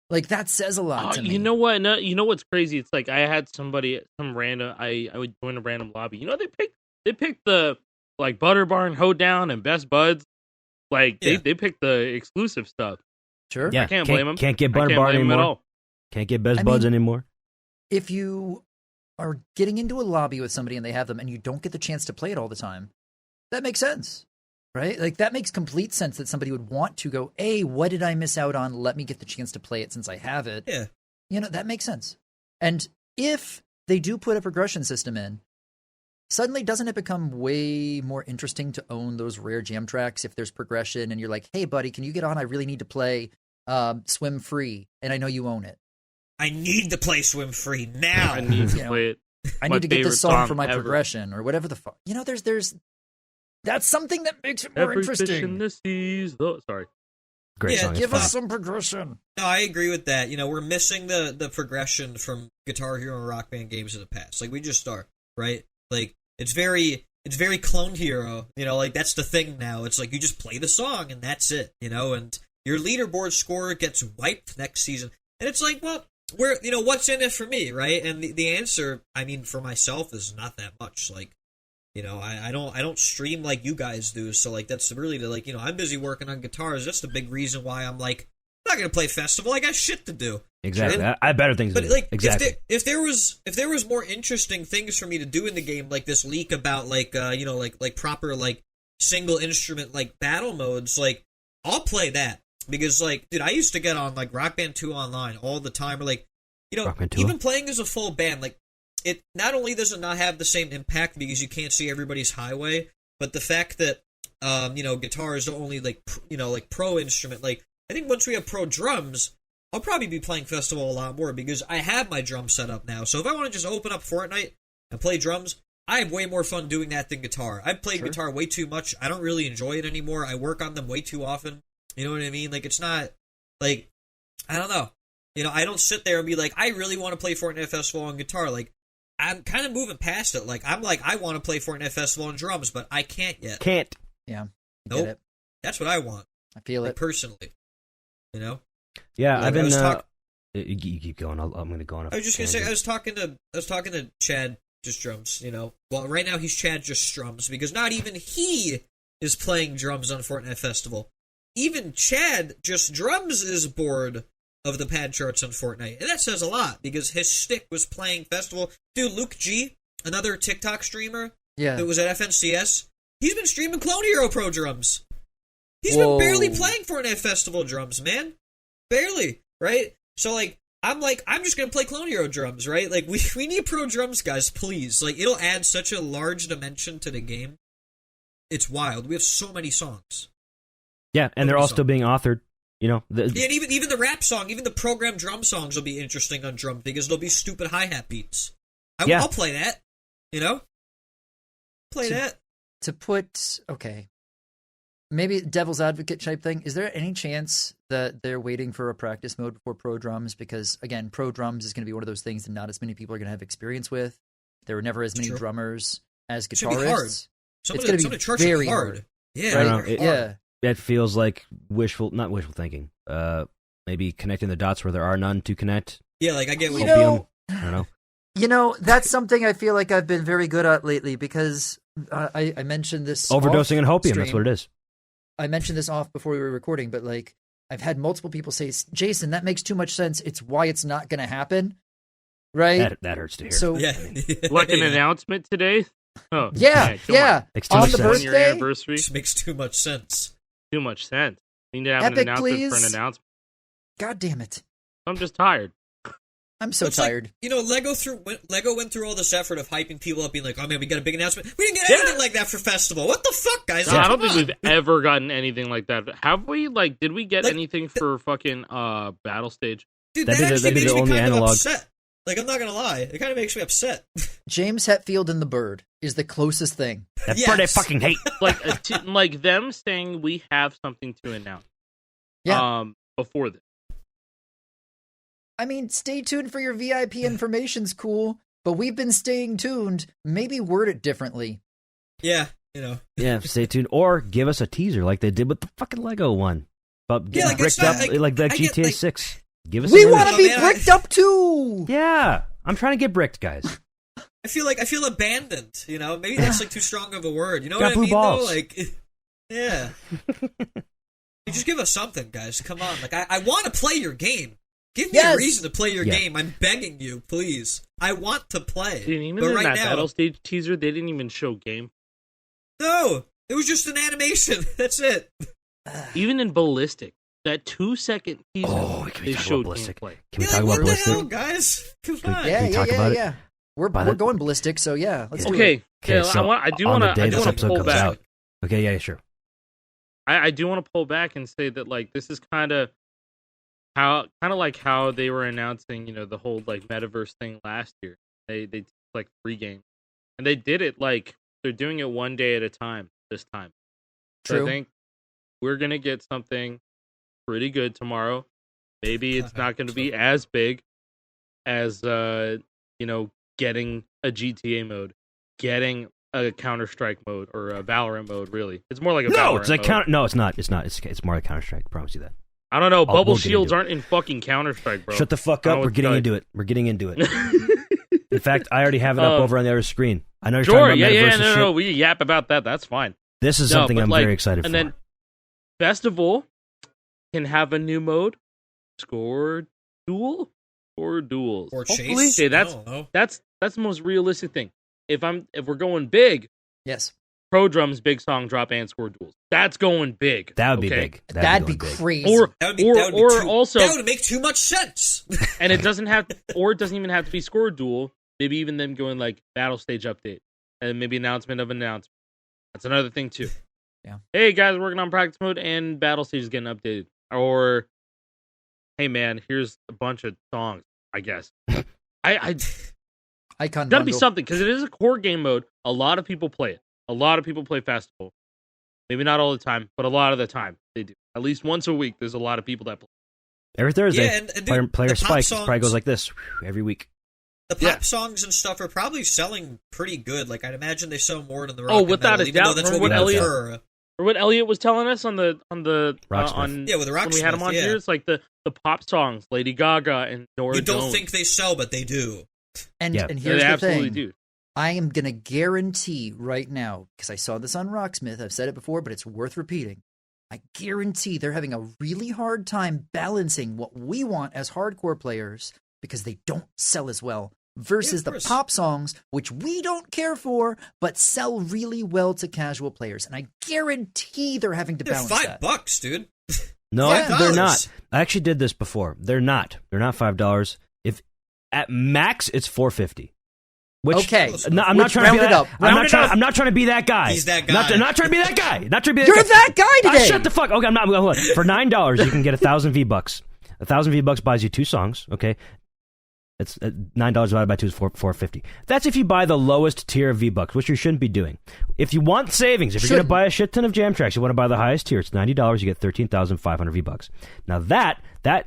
Like, that says a lot to me. You know what? No, you know what's crazy? It's like I had some random. I would join a random lobby. They picked the, like, Butter Barn, Hoedown, and Best Buds. Like, they picked the exclusive stuff. Sure. Yeah, I can't blame them. Can't get Butter Barn anymore. At all. Can't get Best Buds anymore. If you are getting into a lobby with somebody and they have them and you don't get the chance to play it all the time, that makes sense. Right? Like, that makes complete sense that somebody would want to go, hey, what did I miss out on? Let me get the chance to play it since I have it. Yeah. That makes sense. And if they do put a progression system in, suddenly doesn't it become way more interesting to own those rare jam tracks if there's progression and you're like, hey, buddy, can you get on? I really need to play Swim Free, and I know you own it. I need to play Swim Free now. I need to play it. I need to get this song for my progression or whatever the fuck. There's that's something that makes it more interesting. Fish in the seas. Oh, sorry. Great song. Give us some progression. No, I agree with that. We're missing the progression from Guitar Hero and Rock Band games of the past. Like, we just are, right? Like, it's very Clone Hero. Like, that's the thing now. It's like you just play the song and that's it. And your leaderboard score gets wiped next season. And it's like, well, what's in it for me, right? And the answer, I mean, for myself, is not that much. Like, I don't stream like you guys do, so, like, that's really I'm busy working on guitars. That's the big reason why I'm like, I'm not gonna play Festival. I got shit to do. Exactly. I have better things to do. But, like, exactly. if there was more interesting things for me to do in the game, like this leak about, like, like proper, like, single instrument, like, battle modes, like, I'll play that. Because, like, dude, I used to get on, like, Rock Band 2 online all the time, or, like, even playing as a full band, like, it not only does it not have the same impact because you can't see everybody's highway, but the fact that, guitar is the only, like, like, pro instrument, like, I think once we have pro drums, I'll probably be playing Festival a lot more because I have my drum set up now. So if I want to just open up Fortnite and play drums, I have way more fun doing that than guitar. I've played guitar way too much. I don't really enjoy it anymore. I work on them way too often. You know what I mean? Like, it's not, like, I don't know. I don't sit there and be like, I really want to play Fortnite Festival on guitar. Like, I'm kind of moving past it. Like, I'm like, I want to play Fortnite Festival on drums, but I can't yet. Can't. Yeah. Nope. Get it. That's what I want. I feel it. Personally. Yeah, I've been, you keep going. I'm going to go on. I was just going to say, I was talking to Chad Just Drums, Well, right now he's Chad Just Strums because not even he is playing drums on Fortnite Festival. Even Chad Just Drums is bored of the pad charts on Fortnite. And that says a lot, because his stick was playing Festival. Dude, Luke G, another TikTok streamer that was at FNCS, he's been streaming Clone Hero Pro drums. He's been barely playing Fortnite Festival drums, man. Barely, right? So, like, I'm just going to play Clone Hero drums, right? Like, we need pro drums, guys, please. Like, it'll add such a large dimension to the game. It's wild. We have so many songs. Yeah, and they're all still being authored. You know, and even the rap song, even the programmed drum songs will be interesting on drum because there'll be stupid hi-hat beats. I'll play that. You know, that. To put maybe devil's advocate type thing. Is there any chance that they're waiting for a practice mode before pro drums? Because again, pro drums is going to be one of those things that not as many people are going to have experience with. There were never as many drummers as guitarists. It's going to be very hard. Yeah, right. It feels like not wishful thinking. Maybe connecting the dots where there are none to connect. Yeah, like I get what I don't know. You know, that's something I feel like I've been very good at lately because I mentioned this overdosing in hopium. Stream. That's what it is. I mentioned this off before we were recording, but like I've had multiple people say, "Jason, that makes too much sense. It's why it's not going to happen." Right? That hurts to hear. So, like an announcement today. Oh, yeah. On the birthday, anniversary, this makes too much sense. Too much sense. We need to have Epic, an announcement please. for an announcement. God damn it! I'm just tired. I'm so tired. Like, you know, Lego went through all this effort of hyping people up, being like, "Oh man, we got a big announcement." We didn't get anything like that for festival. What the fuck, guys? I don't think we've ever gotten anything like that. Have we? Like, did we get anything for fucking Battle Stage? Dude, that actually makes me kind of upset. Like, I'm not gonna lie, it kind of makes me upset. James Hetfield and the Bird is the closest thing. That bird I fucking hate. Like them saying we have something to announce. Yeah. Before this. I mean, stay tuned for your VIP information's cool, but we've been staying tuned. Maybe word it differently. Yeah, you know. Yeah, stay tuned. Or give us a teaser like they did with the fucking Lego one. But getting bricked up like that GTA 6. Give us. We want to be bricked up too! Yeah, I'm trying to get bricked, guys. I feel abandoned, you know? Maybe that's like too strong of a word. You know Got what I mean, balls. though? Like, yeah. Just give us something, guys. Come on. Like, I want to play your game. Give me a reason to play your game. I'm begging you, please. I want to play. Dude, even but in right that now, Battle Stage teaser, they didn't even show game. No, it was just an animation. That's it. Even in Ballistic, that 2-second teaser, they showed gameplay. Can we talk about Ballistic? Hell, guys? Come on. Yeah. We're going ballistic, so yeah. Let's do it. Okay, so I do want to pull back. Out. Okay, yeah, sure. I do want to pull back and say that like this is kind of like how they were announcing, you know, the whole like metaverse thing last year. They did like 3 games, and they did it like they're doing it one day at a time this time. True. So I think we're gonna get something pretty good tomorrow. Maybe it's not going to be as big as getting a GTA mode, getting a Counter-Strike mode, or a Valorant mode. Really, it's more like a Valorant mode. No, it's not. It's more like Counter-Strike. I promise you that. I don't know. Bubble shields aren't in fucking Counter-Strike, bro. Shut the fuck up. We're getting into it. In fact, I already have it up over on the other screen. I know you're talking about Metaverse and shit. No, we yap about that. That's fine. This is something I'm very excited for. And then Festival can have a new mode, Score Duel or Duels. Or Hopefully. Chase. Okay, that's the most realistic thing. If we're going big, yes. Pro Drums, big song drop, and Score Duels. That's going big. That would be big. That'd be crazy. That would make too much sense. And it doesn't even have to be Score Duel. Maybe even them going like Battle Stage update, and maybe announcement of announcement. That's another thing too. Yeah. Hey guys, working on practice mode and Battle Stage is getting updated. Or, hey man, here's a bunch of songs. I guess. Icon gotta be something because it is a core game mode. A lot of people play it. A lot of people play Festival. Maybe not all the time, but a lot of the time they do. At least once a week, there's a lot of people that play. Every Thursday, and player spike probably goes like this every week. The pop songs and stuff are probably selling pretty good. Like I'd imagine they sell more than the rock. Oh, without a doubt. That's what Elliot was telling us on the with the Rocksmith, when we had him on here. It's like the pop songs, Lady Gaga and Nora You don't Jones. think they sell, but they do. And here's they the absolutely thing. do. I am going to guarantee right now, because I saw this on Rocksmith, I've said it before, but it's worth repeating. I guarantee they're having a really hard time balancing what we want as hardcore players, because they don't sell as well, versus the pop songs, which we don't care for, but sell really well to casual players. And I guarantee they're having to balance that. $5, dude. No, they're not. I actually did this before. They're not. They're not $5. If at max, it's $4.50. Okay. No, I'm not trying to be that. I'm not trying to be that guy. He's that guy. I'm not trying to be that guy. You're that guy today. Shut the fuck. Okay, I'm not. Hold on. For $9, you can get 1,000 V-Bucks. 1,000 V-Bucks buys you 2 songs. Okay, it's $9 divided by 2 is $4.50. That's if you buy the lowest tier of V-Bucks, which you shouldn't be doing. If you want savings, if you're going to buy a shit ton of jam tracks, you want to buy the highest tier. It's $90. You get 13,500 V-Bucks. Now that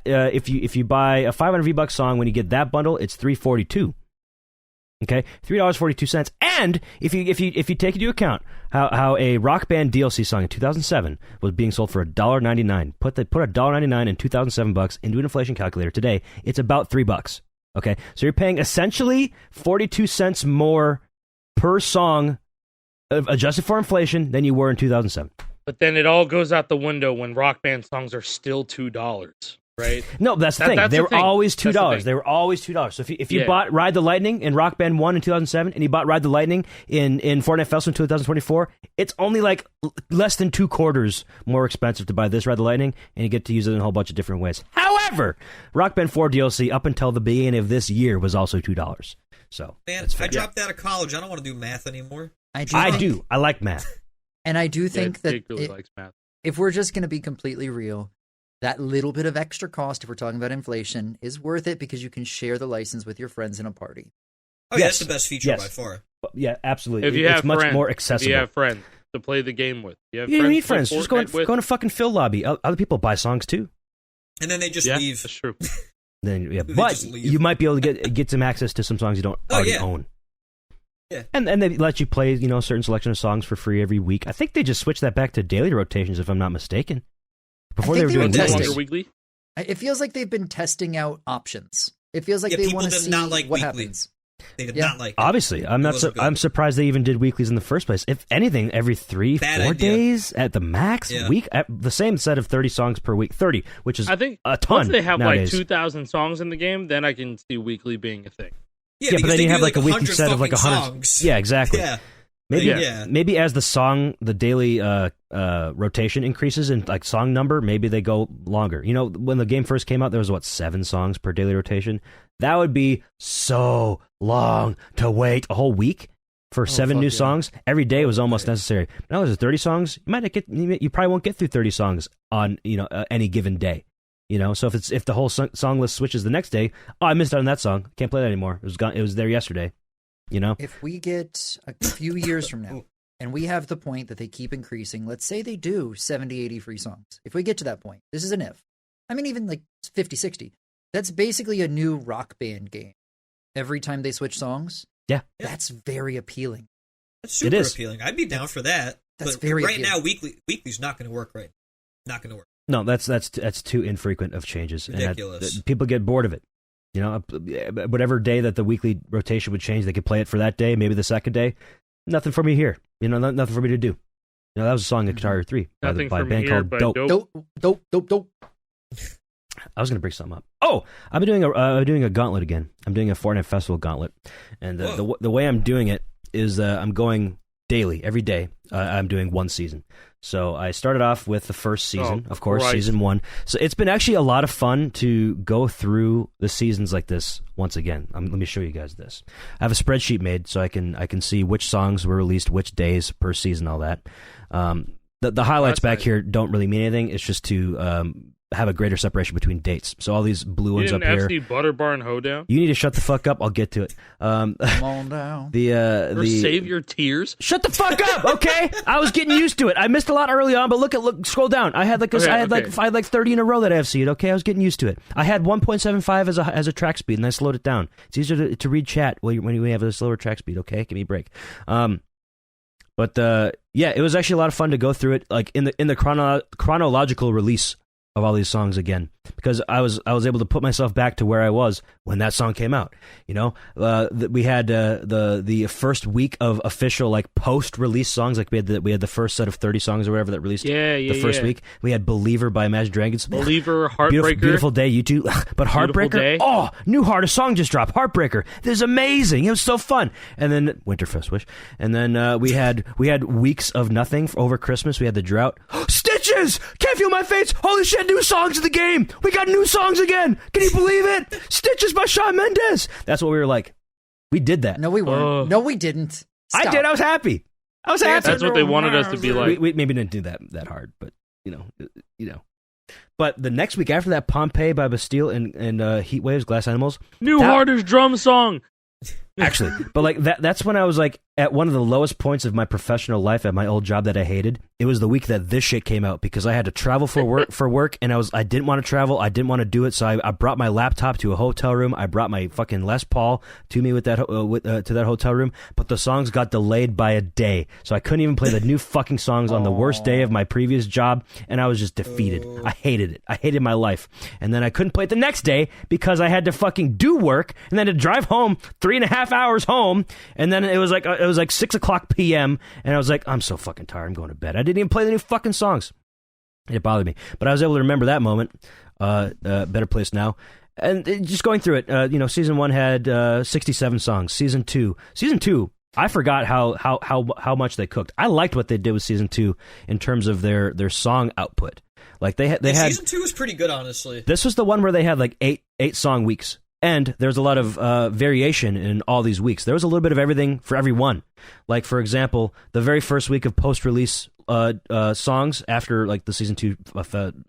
if you buy a 500 V-Bucks song, when you get that bundle, it's $3.42. Okay, $3.42. And if you take into account how a Rock Band DLC song in 2007 was being sold for $1.99, put $1.99 and 2007 bucks into an inflation calculator today, it's about $3. Okay, so you're paying essentially 42 cents more per song, adjusted for inflation, than you were in 2007. But then it all goes out the window when Rock Band songs are still $2. Right? No, that's the thing. They were always $2. They were always $2. So if you bought Ride the Lightning in Rock Band 1 in 2007, and you bought Ride the Lightning in Fortnite Festival in 2024, it's only like less than 2 quarters more expensive to buy this Ride the Lightning, and you get to use it in a whole bunch of different ways. However, Rock Band 4 DLC up until the beginning of this year was also $2. So, man, I dropped out of college. I don't want to do math anymore. I do. I like math. And I do think that likes math. If we're just going to be completely real, that little bit of extra cost, if we're talking about inflation, is worth it because you can share the license with your friends in a party. Oh, yeah, that's the best feature by far. Yeah, absolutely. If you have it's much more accessible. If you have friends to play the game with. You don't need friends. Just go in a fucking Phil lobby. Other people buy songs too. And then they just leave. That's true. But you might be able to get some access to some songs you don't already own. Yeah. And they let you play, a certain selection of songs for free every week. I think they just switched that back to daily rotations, if I'm not mistaken. Before they were doing weekly. It feels like they've been testing out options. It feels like they want to see what happens. They did not like it. Obviously, I'm surprised they even did weeklies in the first place. If anything, every 3-4 days at the max, week the same set of 30 songs per week, 30, which is I think a ton. Once they have nowadays. 2,000 songs in the game, then I can see weekly being a thing. Yeah, but then you have like a weekly set of like 100 songs. Yeah, exactly. Yeah. Maybe as the daily rotation increases in like song number, maybe they go longer. When the game first came out, there was 7 songs per daily rotation. That would be so long to wait a whole week for 7 new songs. Every day was almost necessary. Now there's 30 songs. You probably won't get through 30 songs on any given day. So if the whole song list switches the next day, I missed out on that song. Can't play that anymore. It was gone. It was there yesterday. If we get a few years from now and we have the point that they keep increasing, let's say they do 70, 80 free songs. If we get to that point, this is an if. I mean, even like 50, 60. That's basically a new Rock Band game. Every time they switch songs. Yeah. That's very appealing. That's super appealing. I'd be down for that. That's but very right appealing. now, weekly's not going to work right. Not going to work. No, that's too infrequent of changes. Ridiculous. And people get bored of it. Whatever day that the weekly rotation would change, they could play it for that day, maybe the second day. Nothing for me here. Nothing for me to do. That was a song of Guitar Hero 3 by a band called Dope. Dope. I was going to bring something up. Oh, I'm doing a gauntlet again. I'm doing a Fortnite Festival gauntlet, and the way I'm doing it is I'm going daily, every day. I'm doing 1 season. So I started off with the first season, of course, season 1. So it's been actually a lot of fun to go through the seasons like this once again. Let me show you guys this. I have a spreadsheet made so I can see which songs were released, which days per season, all that. The highlights back here don't really mean anything. It's just to have a greater separation between dates. So all these blue ones up here. FC Butter Bar and Hoedown? You need to shut the fuck up. I'll get to it. Come on down. Save your tears. Shut the fuck up, okay? I was getting used to it. I missed a lot early on, but look, scroll down. I had like 30 in a row that I've seen. Okay, I was getting used to it. I had 1.75 as a track speed, and I slowed it down. It's easier to read chat when you have a slower track speed. Okay, give me a break. But it was actually a lot of fun to go through it, like in the chronological release of all these songs again, because I was able to put myself back to where I was when that song came out. We had the first week of official like post-release songs. Like we had the first set of 30 songs or whatever that released the first week. We had Believer by Imagine Dragons. Believer, Heartbreaker, beautiful day, you two. But Heartbreaker, oh, new hardest song just dropped. Heartbreaker, this is amazing. It was so fun. And then Winterfest Wish, and then we had weeks of nothing over Christmas. We had the drought. Stitches, can't feel my face. Holy shit, new songs in the game. We got new songs again. Can you believe it? Stitches by Shawn Mendes. That's what we were like. We did that. No, we weren't. No, we didn't. Stop. I did. I was happy. That's what they wanted us to be like. We maybe didn't do that hard, but you know. But the next week after that, Pompeii by Bastille and Heat Waves, Glass Animals. New hardest drum song. Actually, but like that's when I was like at one of the lowest points of my professional life at my old job that I hated. It was the week that this shit came out because I had to travel for work and I didn't want to travel. I didn't want to do it, so I brought my laptop to a hotel room. I brought my fucking Les Paul to me with that to that hotel room, but the songs got delayed by a day, so I couldn't even play the new fucking songs on the worst day of my previous job, and I was just defeated. I hated it. I hated my life, and then I couldn't play it the next day because I had to fucking do work and then to drive home 3.5 hours home, and then it was like 6:00 p.m. and I was like, I'm so fucking tired. I'm going to bed. I didn't even play the new fucking songs. It bothered me, but I was able to remember that moment. Better Place Now, and just going through it. Season 1 had 67 songs. Season 2, I forgot how much they cooked. I liked what they did with Season 2 in terms of their song output. Like they had Season 2 was pretty good, honestly. This was the one where they had like eight song weeks. And there's a lot of variation in all these weeks. There was a little bit of everything for everyone. Like, for example, the very first week of post-release songs after like the Season 2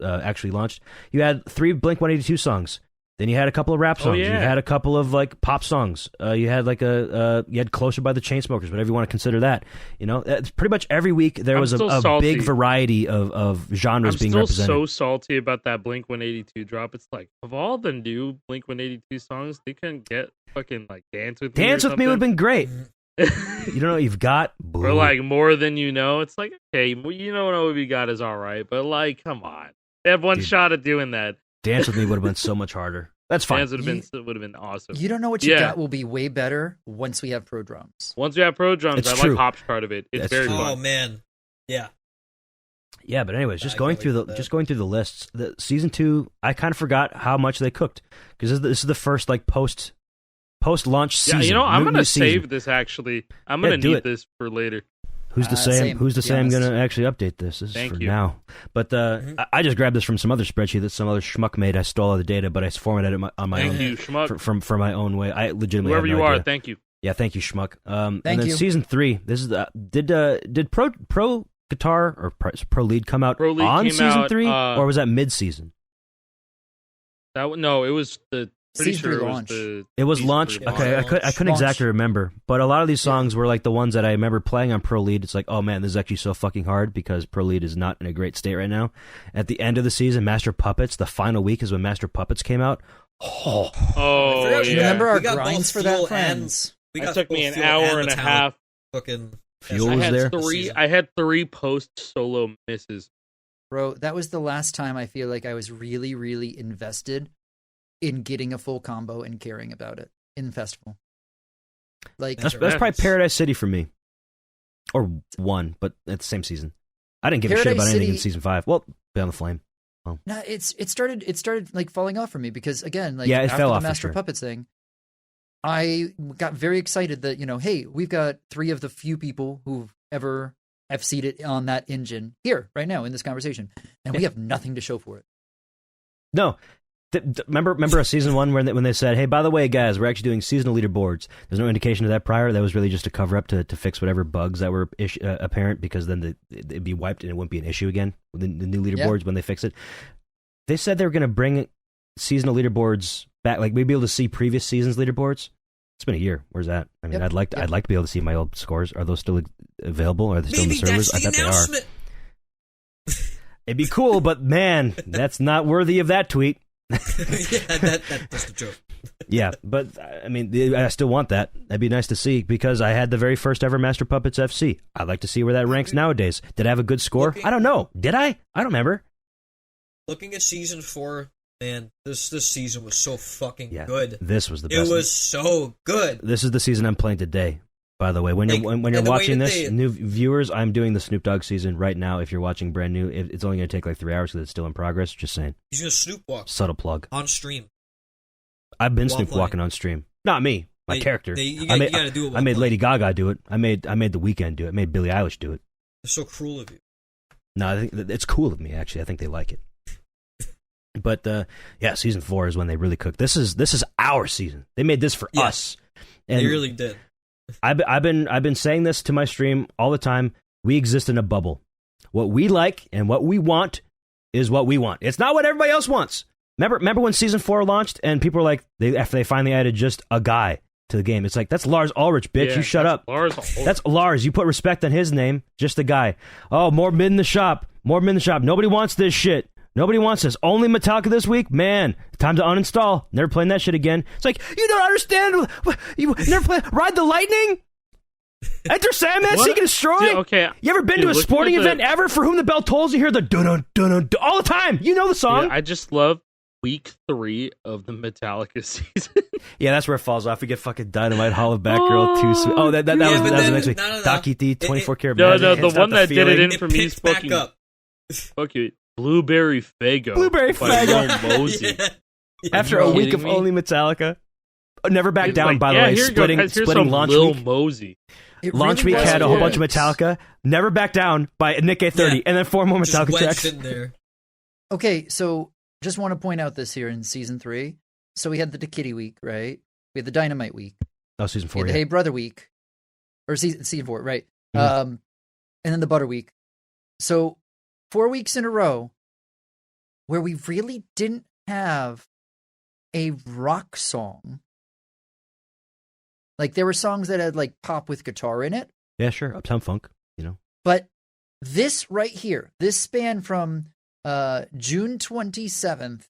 actually launched, you had 3 Blink-182 songs. Then you had a couple of rap songs. Oh, yeah. You had a couple of like pop songs. You had like you had Closer by the Chainsmokers, whatever you want to consider that. It's pretty much every week there was a big variety of genres being represented. I'm still so salty about that Blink-182 drop. It's like, of all the new Blink-182 songs, they couldn't get fucking like Dance With Me. Dance With Me would have been great. You don't know what you've got? Or like More Than You Know. It's like, okay, well, you know what we got is all right, but like, come on. They have one shot at doing that. Dance With Me would have been so much harder. That's fine. Dance would have been awesome. You don't know what you got will be way better once we have pro drums. Once we have pro drums, it's I true. like Hop's part of it. It's That's very true. fun. Oh man, yeah. Yeah, but anyways, just going through the lists. The Season 2, I kind of forgot how much they cooked because this is the first like post launch season. Yeah, I'm gonna save season. this. Actually, I'm gonna need this for later. Who's to say I'm going to actually update this? This is for now. But I just grabbed this from some other spreadsheet that some other schmuck made. I stole all the data, but I formatted it on my own. Thank you, schmuck. For my own way. I legitimately whoever have no you are, idea. thank you. Yeah, thank you, schmuck. Thank and then you. Season 3. This is did Pro Guitar or Pro Lead come out on Season 3, or was that mid season? No, it was the. Pretty Season sure 3 it was launch. the was launch. Okay, I couldn't exactly remember, but a lot of these songs were like the ones that I remember playing on Pro Lead. It's like, oh man, this is actually so fucking hard because Pro Lead is not in a great state right now. At the end of the season, Master Puppets, the final week is when Master Puppets came out. Oh, yeah. Remember our We got grinds both for that, Fuel friends? It took me an hour and a half. Fucking Fuel I was had there. I had 3 post solo misses. Bro, that was the last time I feel like I was really, really invested in getting a full combo and caring about it in Festival. Like That's probably Paradise City for me, or 1, but at the same season. I didn't give a shit about anything in Season 5. Well, Beyond the Flame. Oh. No, it started like falling off for me because again, like it after fell the off Master Puppets thing, I got very excited that hey, we've got 3 of the few people who've ever FC'd it on that engine here right now in this conversation, and we have nothing to show for it. No. Remember a Season 1 when they said, hey, by the way, guys, we're actually doing seasonal leaderboards. There's no indication of that prior. That was really just a cover-up to fix whatever bugs that were apparent, because then it'd be wiped and it wouldn't be an issue again with the new leaderboards when they fix it. They said they were going to bring seasonal leaderboards back. Like, we'd be able to see previous seasons' leaderboards. It's been a year. Where's that? I mean, I'd like to be able to see my old scores. Are those still available? Are they still in the servers? I bet they are. It'd be cool, but man, that's not worthy of that tweet. that's the joke. Yeah, but I mean, I still want that. That'd be nice to see because I had the very first ever Master Puppets FC. I'd like to see where that ranks nowadays. Did I have a good score? I don't know. Did I? I don't remember. Looking at Season 4, man, this season was so fucking good. This was the best. It was so good. This is the season I'm playing today. By the way, when you're watching this, new viewers, I'm doing the Snoop Dogg season right now. If you're watching brand new, it's only going to take like 3 hours because it's still in progress. Just saying. He's going to Snoop walk. Subtle plug. On stream. I've been Snoop walking on stream. Not me. My character. You got to do it. I made Lady Gaga do it. I made The Weeknd do it. I made Billie Eilish do it. It's so cruel of you. No, I think it's cool of me, actually. I think they like it. But Season 4 is when they really cook. This is our season. They made this for us. And they really did. I've been saying this to my stream all the time. We exist in a bubble. What we like and what we want is what we want. It's not what everybody else wants. Remember when Season 4 launched and people were like, after they finally added just a guy to the game, it's like, that's Lars Ulrich, bitch. Yeah, you shut up. That's Lars. You put respect on his name, just a guy. Oh, more mid in the shop. More mid in the shop. Nobody wants this shit. Nobody wants this. Only Metallica this week? Man, time to uninstall. Never playing that shit again. It's like, you don't understand. You never play Ride the Lightning? Enter Sandman, Seek and Destroy? Dude, okay. You ever been to a sporting event ever? For Whom the Bell Tolls, you hear the dun-dun-dun-dun all the time. You know the song. Yeah, I just love week 3 of the Metallica season. Yeah, that's where it falls off. We get fucking Dynamite, Hollow Back Girl, Too Sweet. Oh, that was the next week. Dakiti, 24 Karat Magic. No, the one that did it in for me is fucking... Fuck you. Blueberry Faygo. Blueberry Faygo. Yeah. After a week of only Metallica. Never Back Down, by the way. Splitting Launch Lil Week. Mosey. Launch Week had a whole bunch of Metallica. Never Back Down by Nick A30. And then 4 more Metallica tracks. In there. Okay, so just want to point out this here in Season 3. So we had the Kitty Week, right? We had the Dynamite Week. Oh, Season 4, we had the Hey Brother Week. Or Season 4, right. Mm-hmm. And then the Butter Week. So 4 weeks in a row where we really didn't have a rock song. Like, there were songs that had, like, pop with guitar in it. Yeah, sure. Uptown Funk, you know. But this right here, this span from June 27th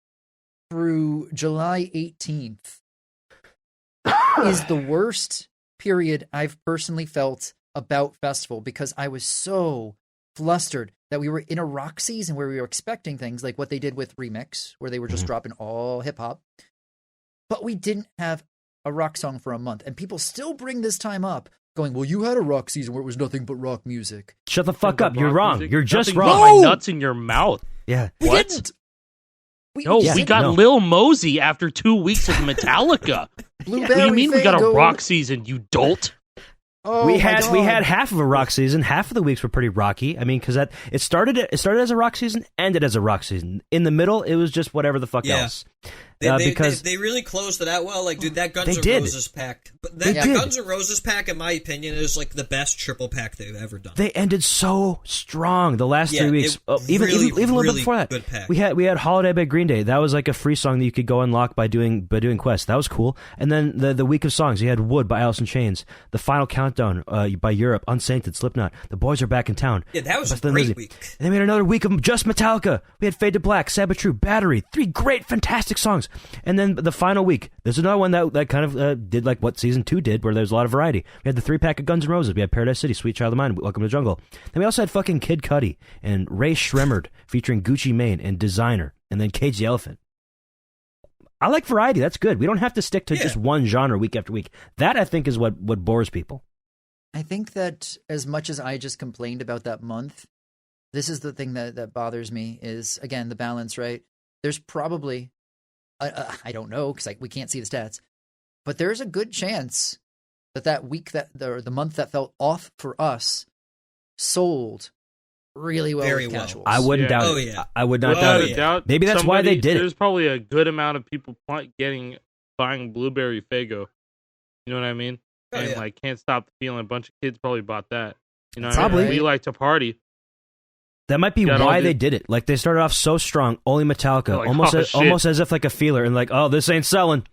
through July 18th is the worst period I've personally felt about Festival, because I was so flustered that we were in a rock season where we were expecting things like what they did with Remix, where they were just dropping all hip-hop. But we didn't have a rock song for a month, and people still bring this time up, going, well, you had a rock season where it was nothing but rock music. Shut the fuck up. You're wrong. Music. You're just nothing wrong. My nuts in your mouth. Yeah. We what? Didn't. We got Lil Mosey after 2 weeks of Metallica. What do you mean we got a rock season, you dolt? Oh, we had half of a rock season. Half of the weeks were pretty rocky. I mean, because it started as a rock season, ended as a rock season. In the middle, it was just whatever the fuck else. Because they really closed it out well. Like, dude, that Guns N' Roses pack. But that Guns N' Roses pack, in my opinion, is like the best triple pack they've ever done. They ended so strong the last 3 weeks. Even a little bit before that, good pack. we had Holiday by Green Day. That was like a free song that you could go unlock by doing quests. That was cool. And then the week of songs, you had Wood by Alice in Chains, The Final Countdown by Europe, Unsainted, Slipknot. The Boys Are Back in Town. Yeah, that was a great week. And they made another week of just Metallica. We had Fade to Black, Sabbath True, Battery. 3 great, fantastic songs. And then the final week, there's another one that kind of did like what Season 2 did, where there's a lot of variety. We had the 3-pack of Guns N' Roses. We had Paradise City, Sweet Child of Mine, Welcome to the Jungle. Then we also had fucking Kid Cudi and Ray Shremmerd featuring Gucci Mane and Designer, and then Cage the Elephant. I like variety. That's good. We don't have to stick to just one genre week after week. That, I think, is what bores people. I think that as much as I just complained about that month, this is the thing that bothers me is, again, the balance, right? There's probably... I don't know, because we can't see the stats, but there's a good chance that week the month that felt off for us sold really well with casuals. I wouldn't doubt it. Oh, yeah. I would not doubt it. Maybe that's why they did it. There's probably a good amount of people buying Blueberry Faygo. You know what I mean? And like, Can't Stop the Feeling. A bunch of kids probably bought that. You know, probably. We like to party. That might be why they did it. Like, they started off so strong, only Metallica, like, almost as if like a feeler, and like, oh, this ain't selling.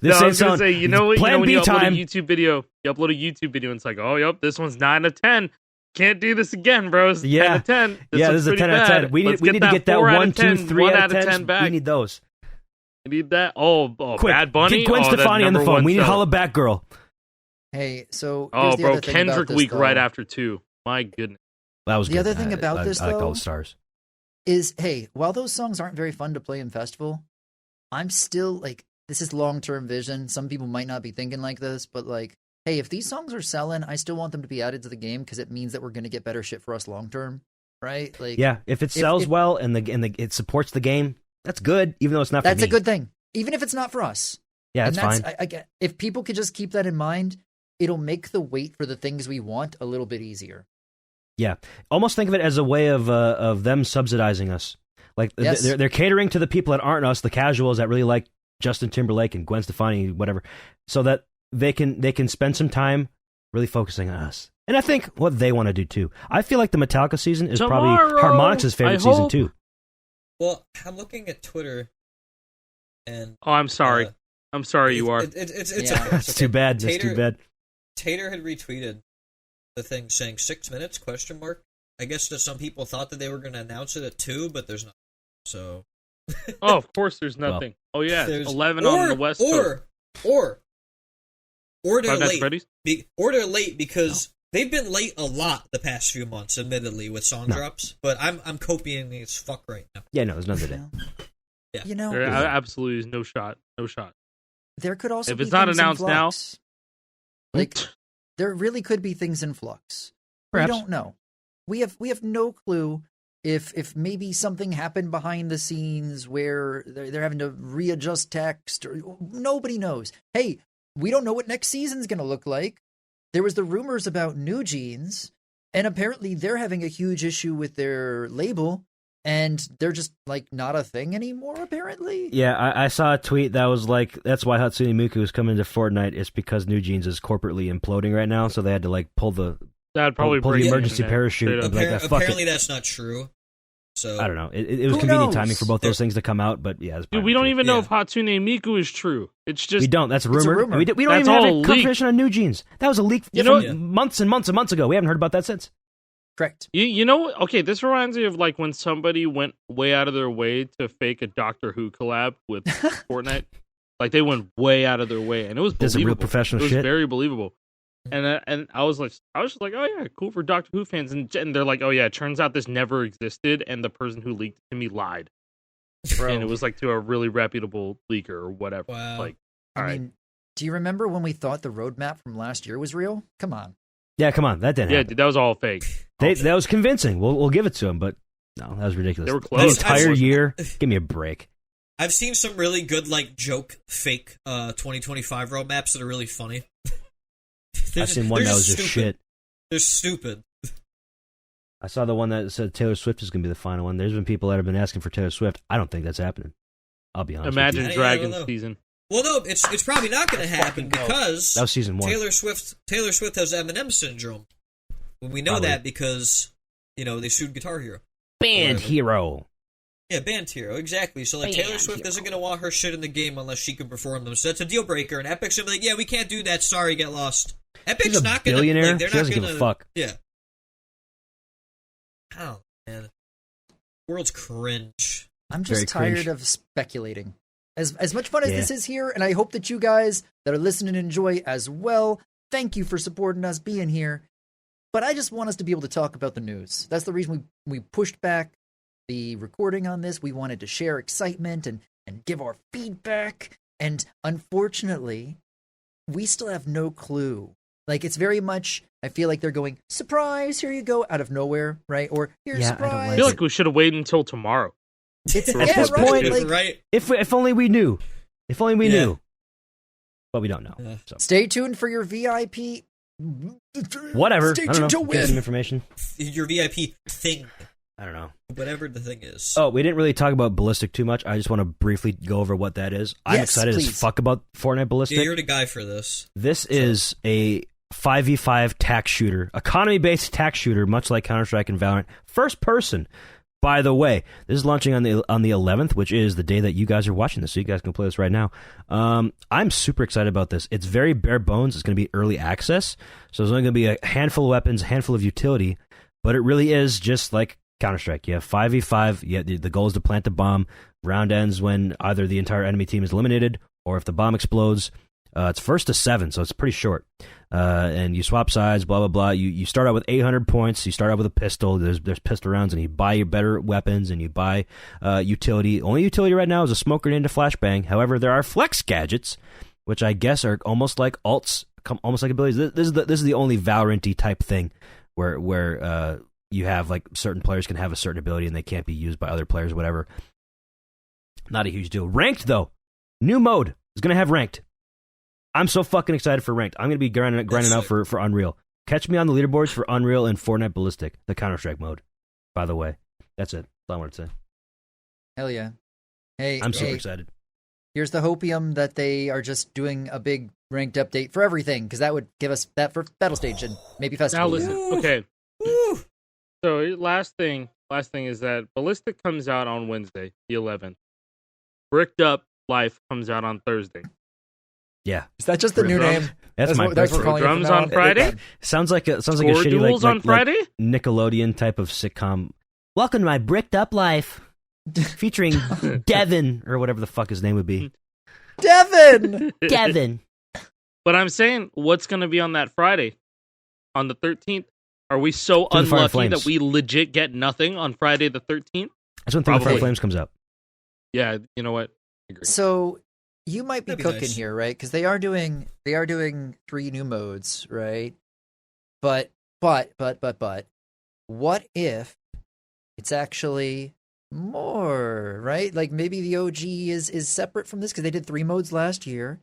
This ain't selling. Say, you know when you upload a YouTube video, and it's like, oh, yep, this one's 9 out of 10. Can't do this again, bros. 10 out of 10. This is a 10 out of 10. We need to get that 1, 2, 3 out of 10 back. We need those. We need that. Oh, quick, Bad Bunny. Get Gwen Stefani on the phone. We need Holla Back Girl. Hey, so oh, bro, Kendrick week right after 2. My goodness. That was the good. Other thing about this, I like though, all the stars. Is, hey, while those songs aren't very fun to play in Festival, I'm still, like, this is long-term vision. Some people might not be thinking like this, but, like, hey, if these songs are selling, I still want them to be added to the game because it means that we're going to get better shit for us long-term, right? Like, yeah, if it sells well and it supports the game, that's good, even though it's not for me. That's a good thing, even if it's not for us. Yeah, that's fine. I get, if people could just keep that in mind, it'll make the wait for the things we want a little bit easier. Yeah, almost think of it as a way of them subsidizing us. Like, they're catering to the people that aren't us, the casuals that really like Justin Timberlake and Gwen Stefani, whatever, so that they can spend some time really focusing on us. And I think what they want to do too. I feel like the Metallica season is probably Harmonix's favorite season too. Well, I'm looking at Twitter, and I'm sorry. I'm sorry, you are. It's too bad. It's too bad. Tater had retweeted the thing saying 6 minutes ? I guess that some people thought that they were going to announce it at 2, but there's not. So. Oh, of course, there's nothing. Well, 11 on the West Coast. Or they're late. Or they're late because they've been late a lot the past few months, admittedly, with song drops. But I'm copying as fuck right now. Yeah, no, there's nothing there. Yeah. There absolutely is no shot. No shot. There could also if be it's not things announced in now. flux. Like, there really could be things in flux. Perhaps. We don't know. We have no clue if maybe something happened behind the scenes where they're having to readjust text. Or nobody knows. Hey, we don't know what next season's going to look like. There was the rumors about New Jeans, and apparently they're having a huge issue with their label. And they're just, like, not a thing anymore, apparently? Yeah, I saw a tweet that was like, that's why Hatsune Miku is coming to Fortnite. It's because New Jeans is corporately imploding right now, so they had to, like, pull the emergency parachute. Apparently that's not true. So I don't know. It was convenient timing for both those things to come out, but yeah. Dude, we don't even know if Hatsune Miku is true. It's just... We don't. That's rumored. We don't even have a confirmation on New Jeans. That was a leak months and months and months ago. We haven't heard about that since. Correct. You know, okay, this reminds me of like when somebody went way out of their way to fake a Doctor Who collab with Fortnite. Like they went way out of their way, and it was believable. This is real professional shit. It was very believable. And I was just like, oh yeah, cool for Doctor Who fans, and they're like, oh yeah, it turns out this never existed, and the person who leaked it to me lied, and it was like to a really reputable leaker or whatever. Wow. Like, I mean, do you remember when we thought the roadmap from last year was real? Come on. Yeah, come on, that didn't happen. Dude, that was all fake. That was convincing. We'll give it to them, but no, that was ridiculous. They were close. The entire year, give me a break. I've seen some really good, like, joke fake 2025 roadmaps that are really funny. I've seen one that was just shit. They're stupid. I saw the one that said Taylor Swift is going to be the final one. There's been people that have been asking for Taylor Swift. I don't think that's happening. I'll be honest. Imagine Dragons season. Well, no, it's probably not going to happen because that was season 1. Taylor Swift has Eminem syndrome. Well, we know that because they sued Guitar Hero. Band Hero. Yeah, Band Hero, exactly. So Taylor Swift isn't going to want her shit in the game unless she can perform them. So that's a deal breaker. And Epic's going to be like, yeah, we can't do that. Sorry, get lost. Epic's not going to. Billionaire. They're she doesn't give a fuck. Yeah. Oh man, world's cringe. I'm just tired of speculating. As much fun as this is here, and I hope that you guys that are listening enjoy as well. Thank you for supporting us being here. But I just want us to be able to talk about the news. That's the reason we pushed back the recording on this. We wanted to share excitement and give our feedback. And unfortunately, we still have no clue. Like, it's very much, I feel like they're going, surprise, here you go, out of nowhere, right? Or, here's surprise. I feel like we should have waited until tomorrow. It's at this point, right? If only we knew. If only we knew. But we don't know. So. Stay tuned for your VIP. Whatever. Stay I don't know. tuned to win. Get some information. Your VIP thing. I don't know. Whatever the thing is. Oh, we didn't really talk about Ballistic too much. I just want to briefly go over what that is. I'm excited as fuck about Fortnite Ballistic. Yeah, you're the guy for this. This is a 5v5 tac shooter, economy-based tac shooter, much like Counter-Strike and Valorant. First person. By the way, this is launching on the 11th, which is the day that you guys are watching this, so you guys can play this right now. I'm super excited about this. It's very bare bones. It's going to be early access, so there's only going to be a handful of weapons, a handful of utility, but it really is just like Counter-Strike. You have 5v5. The goal is to plant the bomb. Round ends when either the entire enemy team is eliminated or if the bomb explodes. It's 1st to 7, so it's pretty short. And you swap sides, blah, blah, blah. You start out with 800 points. You start out with a pistol. There's pistol rounds, and you buy your better weapons, and you buy utility. Only utility right now is a smoke grenade and a flashbang. However, there are flex gadgets, which I guess are almost like alts, almost like abilities. This is the only Valorant-y type thing where you have, like, certain players can have a certain ability, and they can't be used by other players or whatever. Not a huge deal. Ranked, though. New mode is going to have ranked. I'm so fucking excited for ranked. I'm going to be grinding out for Unreal. Catch me on the leaderboards for Unreal and Fortnite Ballistic, the Counter-Strike mode, by the way. That's it. That's all I wanted to say. Hell yeah. Hey, I'm super excited. Here's the hopium that they are just doing a big ranked update for everything, because that would give us that for Battle Stage and maybe Festival. Now listen, okay. So last thing is that Ballistic comes out on Wednesday, the 11th. Bricked Up Life comes out on Thursday. Yeah, is that just the new name? That's my what we're calling Drums on Friday. Sounds like a shitty Duels on Friday. Nickelodeon type of sitcom. Welcome to my Bricked Up Life, featuring Devin or whatever the fuck his name would be. Devin. But I'm saying, what's going to be on that Friday, on the 13th? Are we so unlucky that we legit get nothing on Friday the 13th? That's when Thunder Fire Flames comes out. Yeah, you know what? I agree. So you might be cooking nice. here, right? Because they are doing 3 new modes, right? But what if it's actually more, right? Like maybe the OG is separate from this because they did 3 modes last year,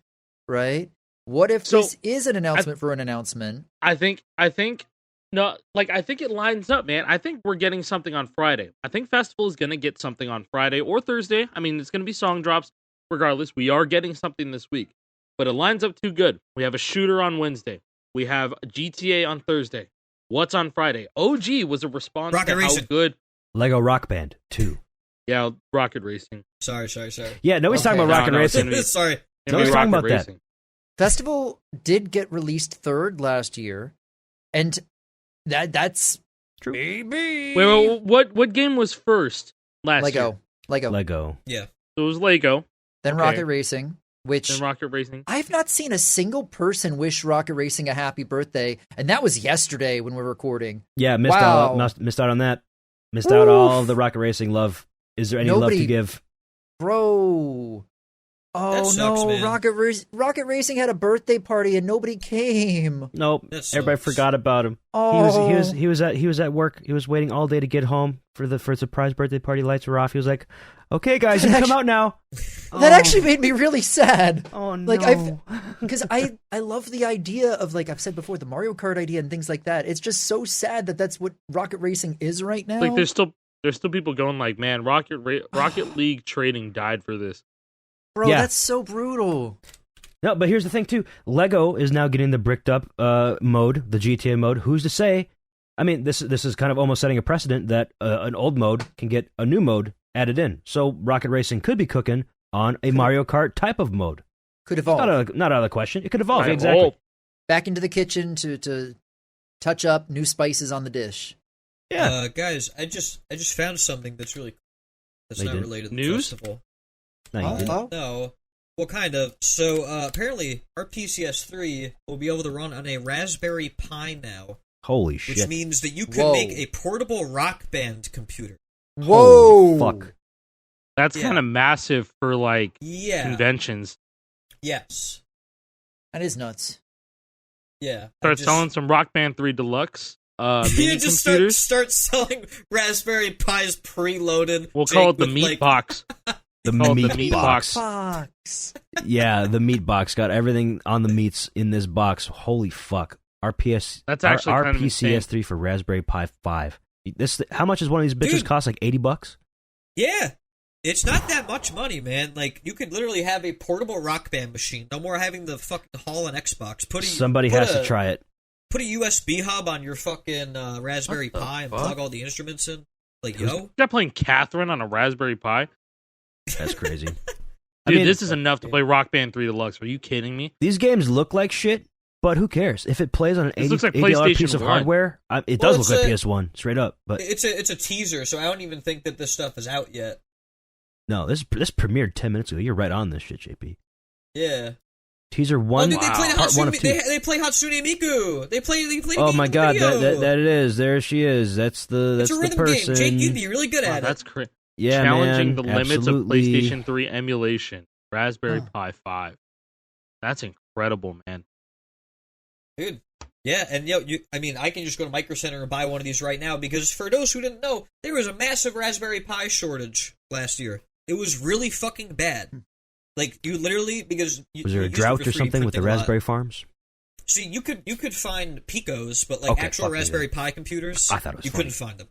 right? What if this is an announcement for an announcement? I think no, like I think it lines up, man. I think we're getting something on Friday. I think Festival is going to get something on Friday or Thursday. I mean, it's going to be song drops. Regardless, we are getting something this week. But it lines up too good. We have a shooter on Wednesday. We have GTA on Thursday. What's on Friday? OG was a response to how good Lego Rock Band 2. Yeah, Rocket Racing. Sorry. Yeah, nobody's talking about Rocket Racing. Sorry. Nobody's talking about that. Festival did get released 3rd last year, and that's true. Maybe. Wait, what game was first last year? Lego. Yeah. So it was Lego. Then Rocket Racing, Then Rocket Racing. I've not seen a single person wish Rocket Racing a happy birthday, and that was yesterday when we're recording. Yeah, missed out on that. Missed out all of the Rocket Racing love. Is there any love to give? Bro. Oh sucks, no, man. Rocket Racing had a birthday party and nobody came. Nope. Everybody forgot about him. Oh. He was at work. He was waiting all day to get home for a surprise birthday party. Lights were off. He was like, "Okay, guys, you can come out now." That actually made me really sad. Oh no. Like because I love the idea of, like I've said before, the Mario Kart idea and things like that. It's just so sad that that's what Rocket Racing is right now. Like there's still people going like, "Man, Rocket League trading died for this." Bro, that's so brutal. No, but here's the thing, too. Lego is now getting the bricked up mode, the GTA mode. Who's to say? I mean, this is kind of almost setting a precedent that an old mode can get a new mode added in. So Rocket Racing could be cooking on a Mario Kart type of mode. Could evolve. Not out of the question. It could evolve, exactly. Back into the kitchen to touch up new spices on the dish. Yeah. Guys, I just found something that's not related to the festival. No. Well, kind of. So, apparently, our PCS3 will be able to run on a Raspberry Pi now. Holy shit. Which means that you can make a portable Rock Band computer. Whoa! Holy fuck. That's kind of massive for, conventions. Yes. That is nuts. Yeah. Start selling some Rock Band 3 Deluxe you just computers. Start selling Raspberry Pis preloaded. We'll call it the meat box. The meat box. Yeah, the meat box got everything on the meats in this box. Holy fuck! Our PCS3 for Raspberry Pi 5. How much is one of these bitches cost? Like $80? Yeah, it's not that much money, man. Like you could literally have a portable Rock Band machine. No more having the fucking haul an Xbox. Somebody has to try it. Put a USB hub on your fucking Raspberry Pi and plug all the instruments in. Like You're playing Catherine on a Raspberry Pi. That's crazy. Dude, this is enough to play Rock Band 3 Deluxe. Are you kidding me? These games look like shit, but who cares? If it plays on an $80 piece of hardware, it does look like PS1, straight up. But it's a teaser, so I don't even think that this stuff is out yet. No, this premiered 10 minutes ago. You're right on this shit, JP. Yeah. Teaser 1, dude, part 1 of 2. They play Hatsune Miku. They play oh my god, that it is. There she is. That's the person. Game. Jake, you'd be really good at it. That's crazy. Yeah, challenging man, the limits of PlayStation 3 emulation. Raspberry Pi 5. That's incredible, man. Dude. Yeah, and I can just go to Micro Center and buy one of these right now because for those who didn't know, there was a massive Raspberry Pi shortage last year. It was really fucking bad. Like you literally was there a drought or something with the Raspberry farms? See, you could find Picos, but actual Raspberry Pi computers, I thought it was couldn't find them.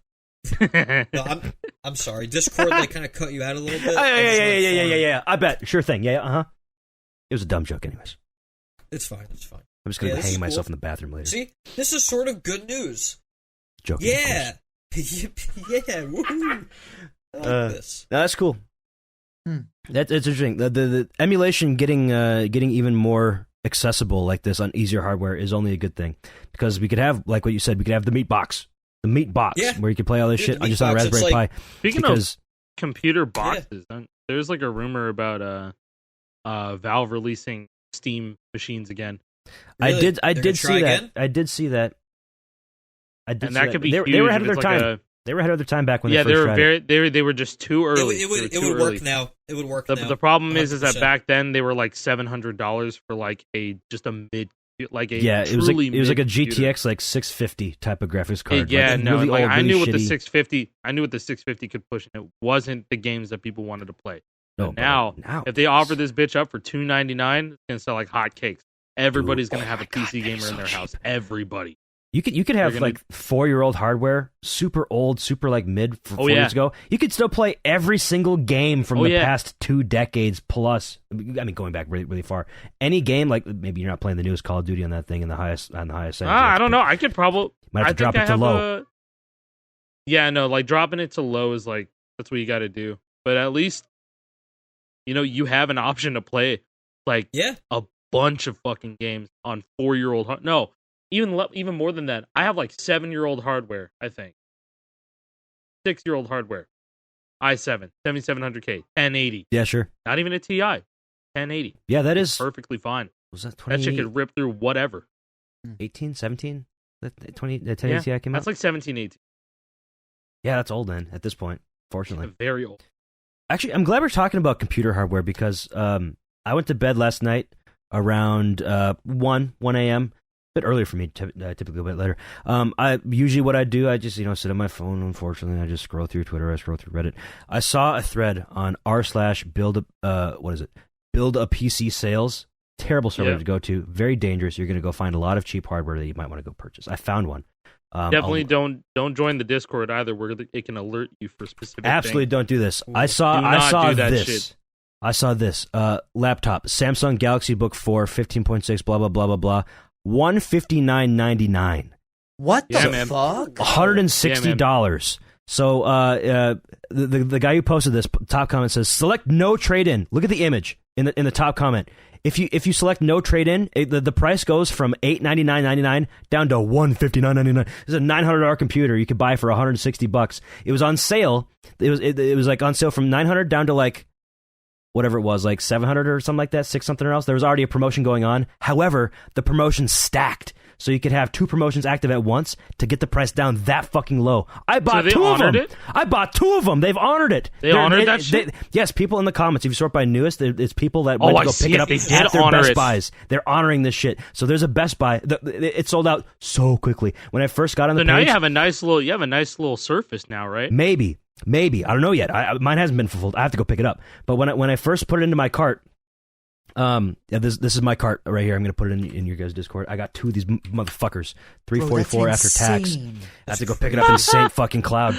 No, I'm sorry. Discord kind of cut you out a little bit. Yeah. I bet. Sure thing. Yeah. It was a dumb joke, anyways. It's fine. I'm just gonna be hanging myself in the bathroom later. See, this is sort of good news. Joking. Yeah. Woohoo! I like this. No, that's cool. That's interesting. The emulation getting even more accessible like this on easier hardware is only a good thing, because we could have, like what you said, we could have the meat box, where you could play all this shit just on a Raspberry Pi. Speaking of computer boxes, there's like a rumor about Valve releasing Steam machines again. Really? I did see that. And that could be huge. They were ahead of their time. They were ahead of their time back when they first tried it. They were just too early. It would work now. It would work now. The problem is that back then they were like $700 for like just a mid, like a it was like a GTX like 650 type of graphics card. Yeah, like no, really like old, I really knew what shitty. the 650. I knew what the 650 could push, and it wasn't the games that people wanted to play. No, now, if they offer this bitch up for $299, it's gonna sell like hotcakes. Everybody's gonna have a PC gamer in their house. Everybody. You could have like 4-year-old hardware, super old, super like mid 4 years ago. You could still play every single game from the past 2 decades plus. I mean, going back really, really far. Any game, like maybe you're not playing the newest Call of Duty on that thing in the highest settings. I don't know. I could probably might have to drop it to low. Like dropping it to low is like that's what you got to do. But at least you have an option to play like a bunch of fucking games on 4-year-old. No. Even more than that, I have like 7-year-old hardware, I think. 6-year-old hardware. i7, 7700K, 1080. Yeah, sure. Not even a TI, 1080. Yeah, that is perfectly fine. Was that 20? That shit could rip through whatever. 18, 17? The 1080 Ti came out? That's like 17, 18. Yeah, that's old then, at this point, fortunately. Yeah, very old. Actually, I'm glad we're talking about computer hardware, because I went to bed last night around 1 a.m., bit earlier for me, typically a bit later. What I do, I just sit on my phone. Unfortunately, I just scroll through Twitter. I scroll through Reddit. I saw a thread on r/build a PC sales. Terrible server to go to. Very dangerous. You're going to go find a lot of cheap hardware that you might want to go purchase. I found one. Definitely don't join the Discord either, where it can alert you for specific. Absolutely things. Don't do this. I saw this laptop, Samsung Galaxy Book 4, 15.6, blah blah blah blah blah. $159.99. What the fuck? $160. So the guy who posted this top comment says, select no trade-in. Look at the image in the top comment. If you select no trade-in, the price goes from $899.99 down to $159.99. This is a $900 computer you could buy for $160. It was on sale. It was like on sale from $900 down to like whatever it was, like $700 or something like that, $6 something else. There was already a promotion going on. However, the promotion stacked, so you could have 2 promotions active at once to get the price down that fucking low. I bought 2 of them. I bought 2 of them. They've honored it. They honored that shit? Yes, people in the comments, if you sort by newest, it's people that went to go pick it up at their Best Buys. They're honoring this shit. So there's a Best Buy. It sold out so quickly. When I first got on the page... So now you have a nice little Surface now, right? Maybe. I don't know yet. Mine hasn't been fulfilled. I have to go pick it up. But when I first put it into my cart, this is my cart right here. I'm going to put it in your guys' Discord. I got 2 of these motherfuckers. $344 after tax. I have to go pick it up in St. fucking Cloud.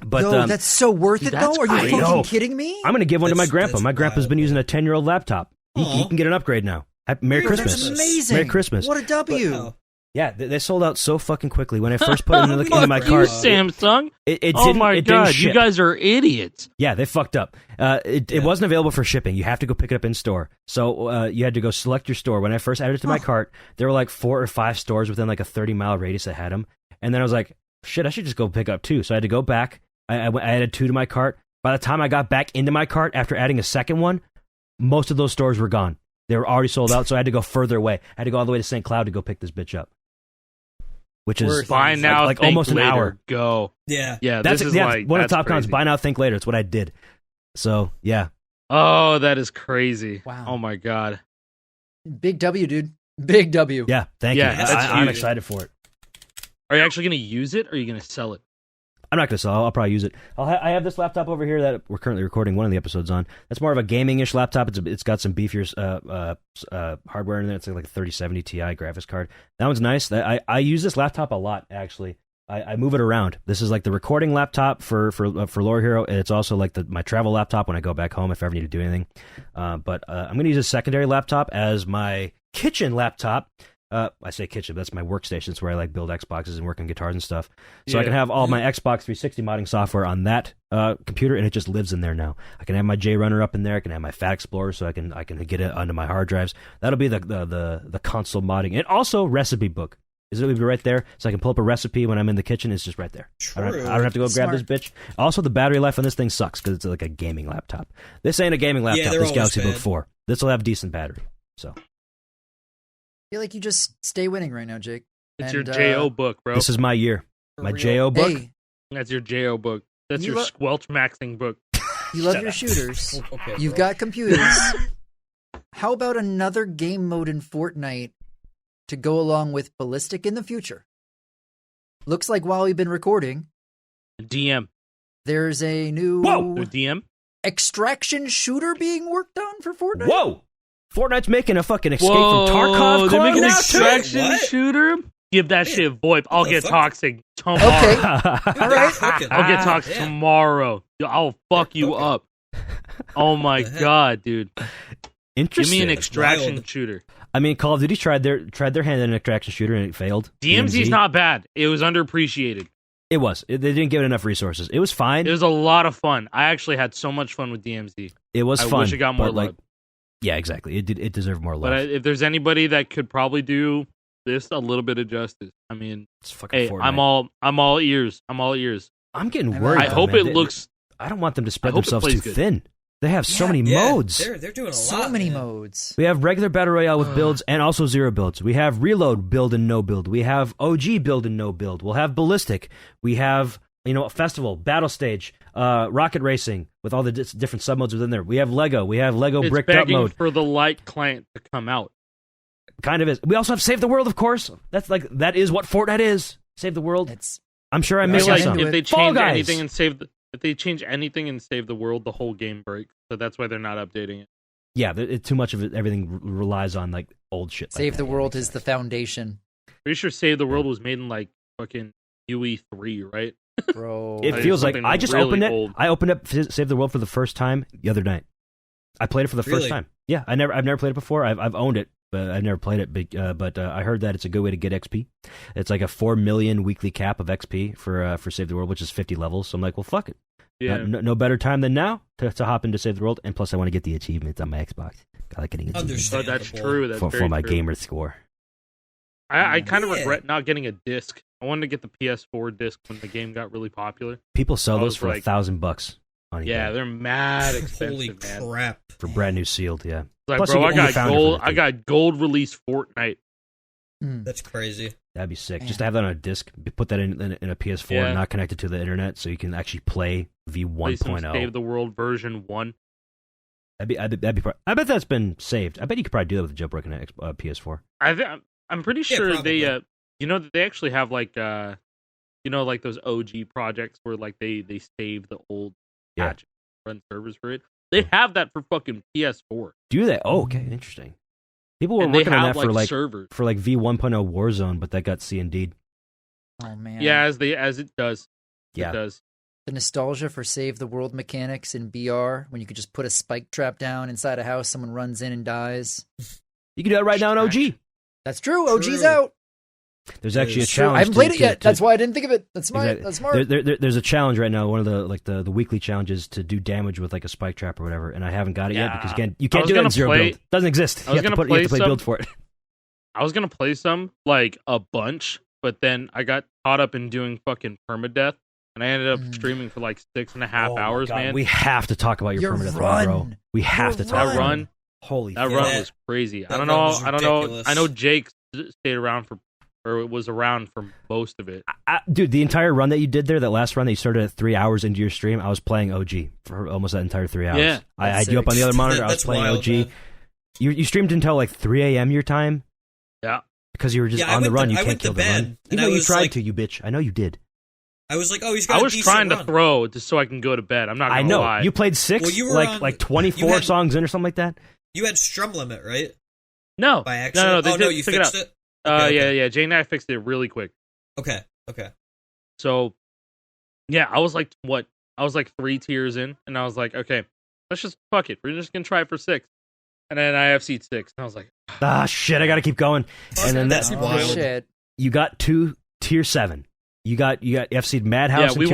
But that's so worth it, though. Are you fucking kidding me? I'm going to give one to my grandpa. My grandpa's been using a 10-year-old laptop. He can get an upgrade now. Merry Christmas. That's amazing. Merry Christmas. What a W. Yeah, they sold out so fucking quickly. When I first put it into my cart, Samsung. Oh my god, you guys are idiots. Yeah, they fucked up. It wasn't available for shipping. You have to go pick it up in store. So you had to go select your store. When I first added it to my cart, there were like 4 or 5 stores within like a 30-mile radius that had them. And then I was like, shit, I should just go pick up 2. So I had to go back. I added 2 to my cart. By the time I got back into my cart after adding a second one, most of those stores were gone. They were already sold out, so I had to go further away. I had to go all the way to St. Cloud to go pick this bitch up. Which is buy now, like almost an hour. Go. Yeah. That's one of the top comments. Buy now, think later. It's what I did. So yeah. Oh, that is crazy. Wow. Oh my god. Big W, dude. Big W. Yeah. Thank you. I'm excited for it. Are you actually going to use it, or are you going to sell it? I'm not going to sell it. I'll probably use it. I have this laptop over here that we're currently recording one of the episodes on. That's more of a gaming-ish laptop. It's got some beefier hardware in there. It's like a 3070 Ti graphics card. That one's nice. I use this laptop a lot, actually. I move it around. This is like the recording laptop for Lore Hero, and it's also like my travel laptop when I go back home if I ever need to do anything. But I'm going to use a secondary laptop as my kitchen laptop. I say kitchen, but that's my workstation. It's where I like build Xboxes and work on guitars and stuff. So I can have all my Xbox 360 modding software on that computer, and it just lives in there now. I can have my JRunner up in there. I can have my Fat Explorer, so I can get it onto my hard drives. That'll be the console modding, and also recipe book. Is it right there? So I can pull up a recipe when I'm in the kitchen. It's just right there. I don't have to go grab this bitch. Also, the battery life on this thing sucks because it's like a gaming laptop. This ain't a gaming laptop. This Galaxy Book 4. This will have decent battery. So. I feel like you just stay winning right now, Jake. It's your J.O. book, bro. This is my year. My J.O. book. Hey, that's your J.O. book. That's your squelch maxing book. You love your shooters. Okay, you've got computers. How about another game mode in Fortnite to go along with Ballistic in the future? Looks like while we've been recording, DM. There's a new DM extraction shooter being worked on for Fortnite. Whoa! Fortnite's making a fucking escape from Tarkov. They're making an extraction shooter. Give that shit VoIP. I'll get toxic tomorrow. Okay, all right. I'll get toxic tomorrow. I'll fuck you up. Oh my god, dude. Interesting. Give me an extraction shooter. I mean, Call of Duty tried their hand at an extraction shooter and it failed. DMZ's not bad. It was underappreciated. It was. They didn't give it enough resources. It was fine. It was a lot of fun. I actually had so much fun with DMZ. It was fun. I wish it got more love. Yeah, exactly. It deserved more love. But if there's anybody that could probably do this a little bit of justice, I mean, it's fucking Fortnite. I'm all ears. I'm getting worried. I hope it looks. I don't want them to spread themselves too thin. They have so many modes. They're doing a lot. So many modes. We have regular Battle Royale with builds and also zero builds. We have Reload build and no build. We have OG build and no build. We'll have Ballistic. We have, Festival, Battle Stage, Rocket Racing with all the different submodes within there. We have Lego. We have Lego Bricked Up mode. It's begging for the light client to come out. Kind of is. We also have Save the World, of course. That is what Fortnite is. Save the World. I'm sure I missed something. If they change anything and save the world, the whole game breaks. So that's why they're not updating it. Yeah, too much of it. Everything relies on like old shit. Save the World is the foundation. Pretty sure Save the World was made in like fucking UE3, right? Bro, it feels like I just opened it. Old. I opened up Save the World for the first time the other night. I played it for the first time. Yeah, I've never played it before. I've owned it, but I've never played it. But I heard that it's a good way to get XP. It's like a 4 million weekly cap of XP for Save the World, which is 50 levels. So I'm like, well, fuck it. Yeah. No better time than now to hop into Save the World, and plus I want to get the achievements on my Xbox. I like getting achievements. Oh, that's true. That's for my gamer score. I kind of regret not getting a disc. I wanted to get the PS4 disc when the game got really popular. People sell those for like $1,000 on eBay. Yeah, they're mad expensive. Holy crap! For brand new sealed, yeah. Like, plus, bro, I got gold. I got gold release Fortnite. That's crazy. That'd be sick. Just to have that on a disc, put that in a PS4 and not connected to the internet, so you can actually play V1.0. Save the World version 1. I bet that's been saved. I bet you could probably do that with a jailbroken PS4. I'm pretty sure they they actually have like like those OG projects where like they save the old patches, run servers for it. They have that for fucking PS4. Do they? Oh, okay, interesting. People were working on that for like servers. For like V1.0 Warzone, but that got C&D'd. Oh man. Yeah, as it does. Yeah. It does. The nostalgia for Save the World mechanics in BR, when you could just put a spike trap down inside a house, someone runs in and dies. You can do that right now in OG. That's true. OG's out. There's actually a challenge. I haven't played it yet. That's why I didn't think of it. That's smart. Exactly. That's smart. There's a challenge right now. One of the weekly challenges to do damage with like a spike trap or whatever, and I haven't got it yet because again, you can't do it in zero build. It doesn't exist. You have to play build for it. I was gonna play some like a bunch, but then I got caught up in doing fucking permadeath, and I ended up streaming for like 6.5 hours. Man, we have to talk about your permadeath run, bro. We have to talk. That run. Holy, that run was crazy. I don't know. I know Jake stayed around was around for most of it. Dude, the entire run that you did there, that last run that you started at 3 hours into your stream, I was playing OG for almost that entire 3 hours. Yeah, I had you up on the other monitor. I was playing OG. Man. You streamed until like 3 a.m. your time. Yeah, because you were just on the run. You can't kill the run. You know you tried to, you bitch. I know you did. I was like, oh, he's got I was trying to throw just so I can go to bed. I'm not gonna lie. You played 6, like 24 songs in or something like that. You had strum limit, right? No. By accident? No, you fixed it? Okay. Yeah. Jane and I fixed it really quick. Okay. So, yeah, I was like, what? I was like 3 tiers in, and I was like, okay, let's just fuck it. We're just gonna try for 6, and then I FC'd 6, and I was like, shit, I gotta keep going. And then that's wild. Shit. You got 2 tier 7. You got FC'd Madhouse. Yeah, we in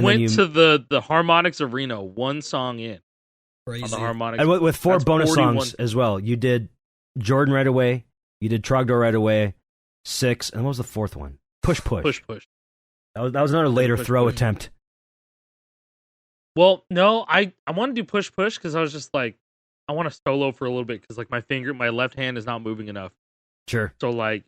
went tier 7, to the Harmonix Arena, 1 song in. Crazy. On the Harmonix, and with 4 that's bonus 41 songs as well. You did Jordan right away. You did Trogdor right away. 6, and what was the 4th one? Push. Push. That was another later push, throw push. attempt. Well, no, I want to do push because I was just like, I want to solo for a little bit because like my left hand is not moving enough. Sure. So I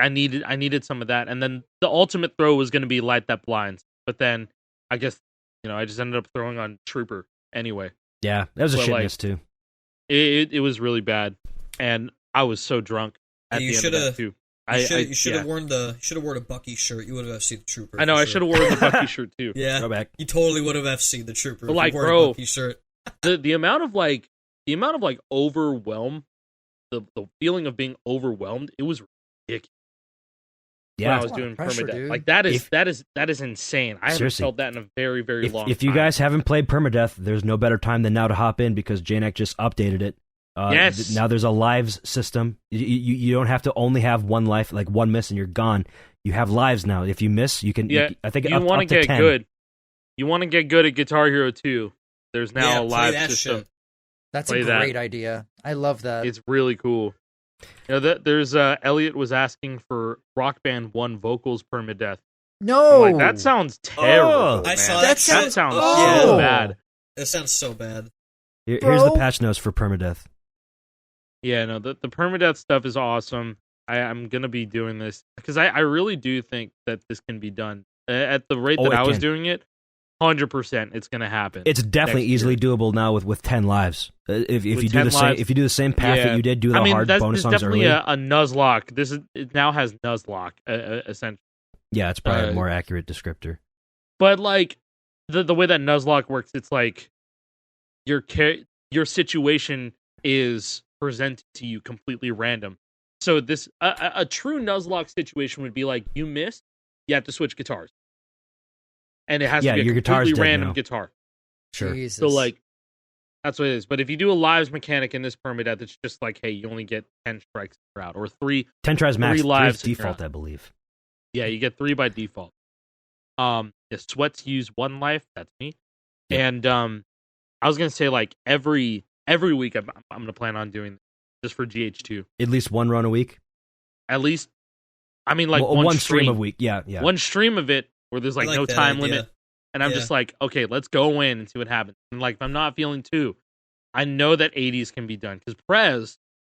needed some of that, and then the ultimate throw was going to be Light That Blinds, but then I guess I just ended up throwing on Trooper anyway. Yeah, that was a shit miss too. It was really bad, and I was so drunk at the end of that too. You should have worn a Bucky shirt. You would have FC'd the Trooper. I know. I should have worn the Bucky shirt too. Yeah, throwback. You totally would have FC'd the Trooper. But like, bro, Bucky shirt. the amount of overwhelm, the feeling of being overwhelmed, it was ridiculous. Yeah, when I was doing Permadeath. Like that is insane. I haven't felt that in a very, very long time. If you guys haven't played Permadeath, there's no better time than now to hop in because JNAC just updated it. Yes. Now there's a lives system. You don't have to only have 1 life, like 1 miss and you're gone. You have lives now. If you miss, you can. Yeah. I think you want to get 10. good. You want to get good at Guitar Hero 2. There's now a live system. Shit. That's a great idea. I love that. It's really cool. There's Elliot was asking for Rock Band 1 vocals Permadeath. No, like, that sounds terrible. I saw that. That sounds so bad. That sounds so bad. Here's the patch notes for Permadeath. Yeah, no, the Permadeath stuff is awesome. I'm gonna be doing this because I really do think that this can be done at the rate that I was doing it. 100%, it's gonna happen. It's definitely easily doable now with 10 lives. If you do the same path that you did, do the hard bonus songs early. It's definitely a Nuzlocke. It now has Nuzlocke essentially. Yeah, it's probably a more accurate descriptor. But like the way that Nuzlocke works, it's like your situation is presented to you completely random. So this a true Nuzlocke situation would be like you missed, you have to switch guitars. And it has to be a completely random guitar. Sure. Jesus. So, like, that's what it is. But if you do a lives mechanic in this Permadeath, it's just like, hey, you only get 10 strikes per out. Or 3. 10 tries max. 3 lives default, I believe. Yeah, you get 3 by default. The Sweats use 1 life. That's me. Yep. And I was going to say, like, every week I'm going to plan on doing this just for GH2. At least 1 run a week? At least, I mean, like, one stream a week. Yeah. One stream of it. Where there's like no time limit, and I'm just like, okay, let's go in and see what happens. And like, if I'm not feeling 2, I know that 80s can be done because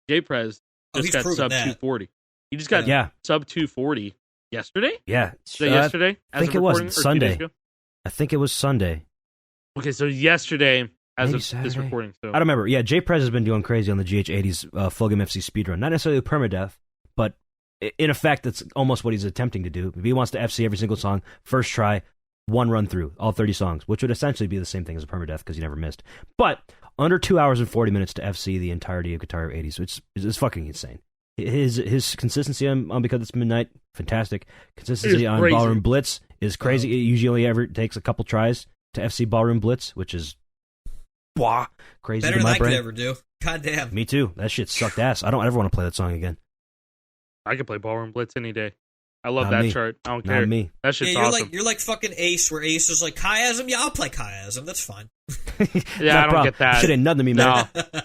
J Prez just got sub 240. He just got sub 240 yesterday. Yeah, yesterday. I think it was Sunday. I think it was Sunday. Okay, so yesterday, as Maybe of Saturday. this recording, so I don't remember. Yeah, J Prez has been doing crazy on the GH80's Full Game FC speedrun. Not necessarily with Permadeath, but in effect, that's almost what he's attempting to do. If he wants to FC every single song, first try, 1 run through, all 30 songs, which would essentially be the same thing as a Permadeath because you never missed. But under 2 hours and 40 minutes to FC the entirety of Guitar Hero 80s, which is fucking insane. His consistency on Because It's Midnight, fantastic. Consistency on Ballroom Blitz is crazy. It usually ever takes a couple tries to FC Ballroom Blitz, which is crazy better to my than brain. I could ever do. God damn. Me too. That shit sucked ass. I don't ever want to play that song again. I could play Ballroom Blitz any day. I love that chart. I don't care. Not me. That shit's awesome. You're like fucking Ace, where Ace is like chiasm. Yeah, I'll play chiasm. That's fine. Yeah, I don't get that. Shit ain't nothing to me, man. No.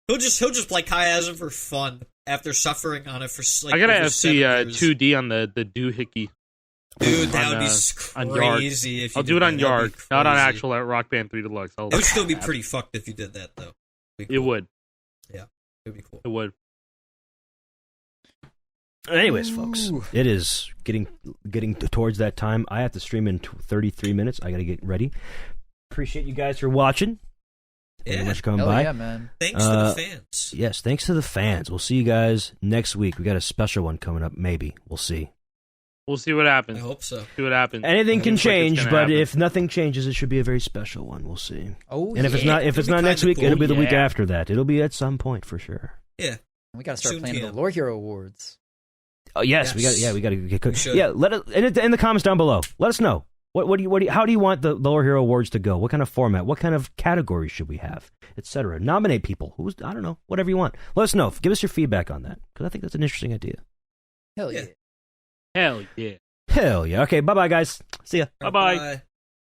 he'll just play chiasm for fun after suffering on it for like. I gotta FC 2D on the doohickey. Dude, that would be crazy. If you I'll do it on Yard, not on actual Rock Band 3 Deluxe. It would still be pretty fucked if you did that, though. Cool. It would. Yeah, it would be cool. It would. Anyways, folks, it is getting towards that time. I have to stream in 33 minutes. I got to get ready. Appreciate you guys for watching. Thank you very much for coming by. Yeah, man. Thanks to the fans. Yes, thanks to the fans. We'll see you guys next week. We got a special one coming up. Maybe we'll see. We'll see what happens. I hope so. See what happens. Anything can change, but if nothing changes, it should be a very special one. We'll see. Oh, and if it's not next week, it'll be the week after that. It'll be at some point for sure. Yeah, we got to start planning the Lore Hero Awards. Oh yes, we got to get. Yeah, let it in the comments down below. Let us know. How do you want the Lower Hero Awards to go? What kind of format? What kind of categories should we have, etc.? Nominate people. I don't know. Whatever you want. Let us know. Give us your feedback on that because I think that's an interesting idea. Hell yeah. Hell yeah. Hell yeah. Okay. Bye bye guys. See ya. Bye bye.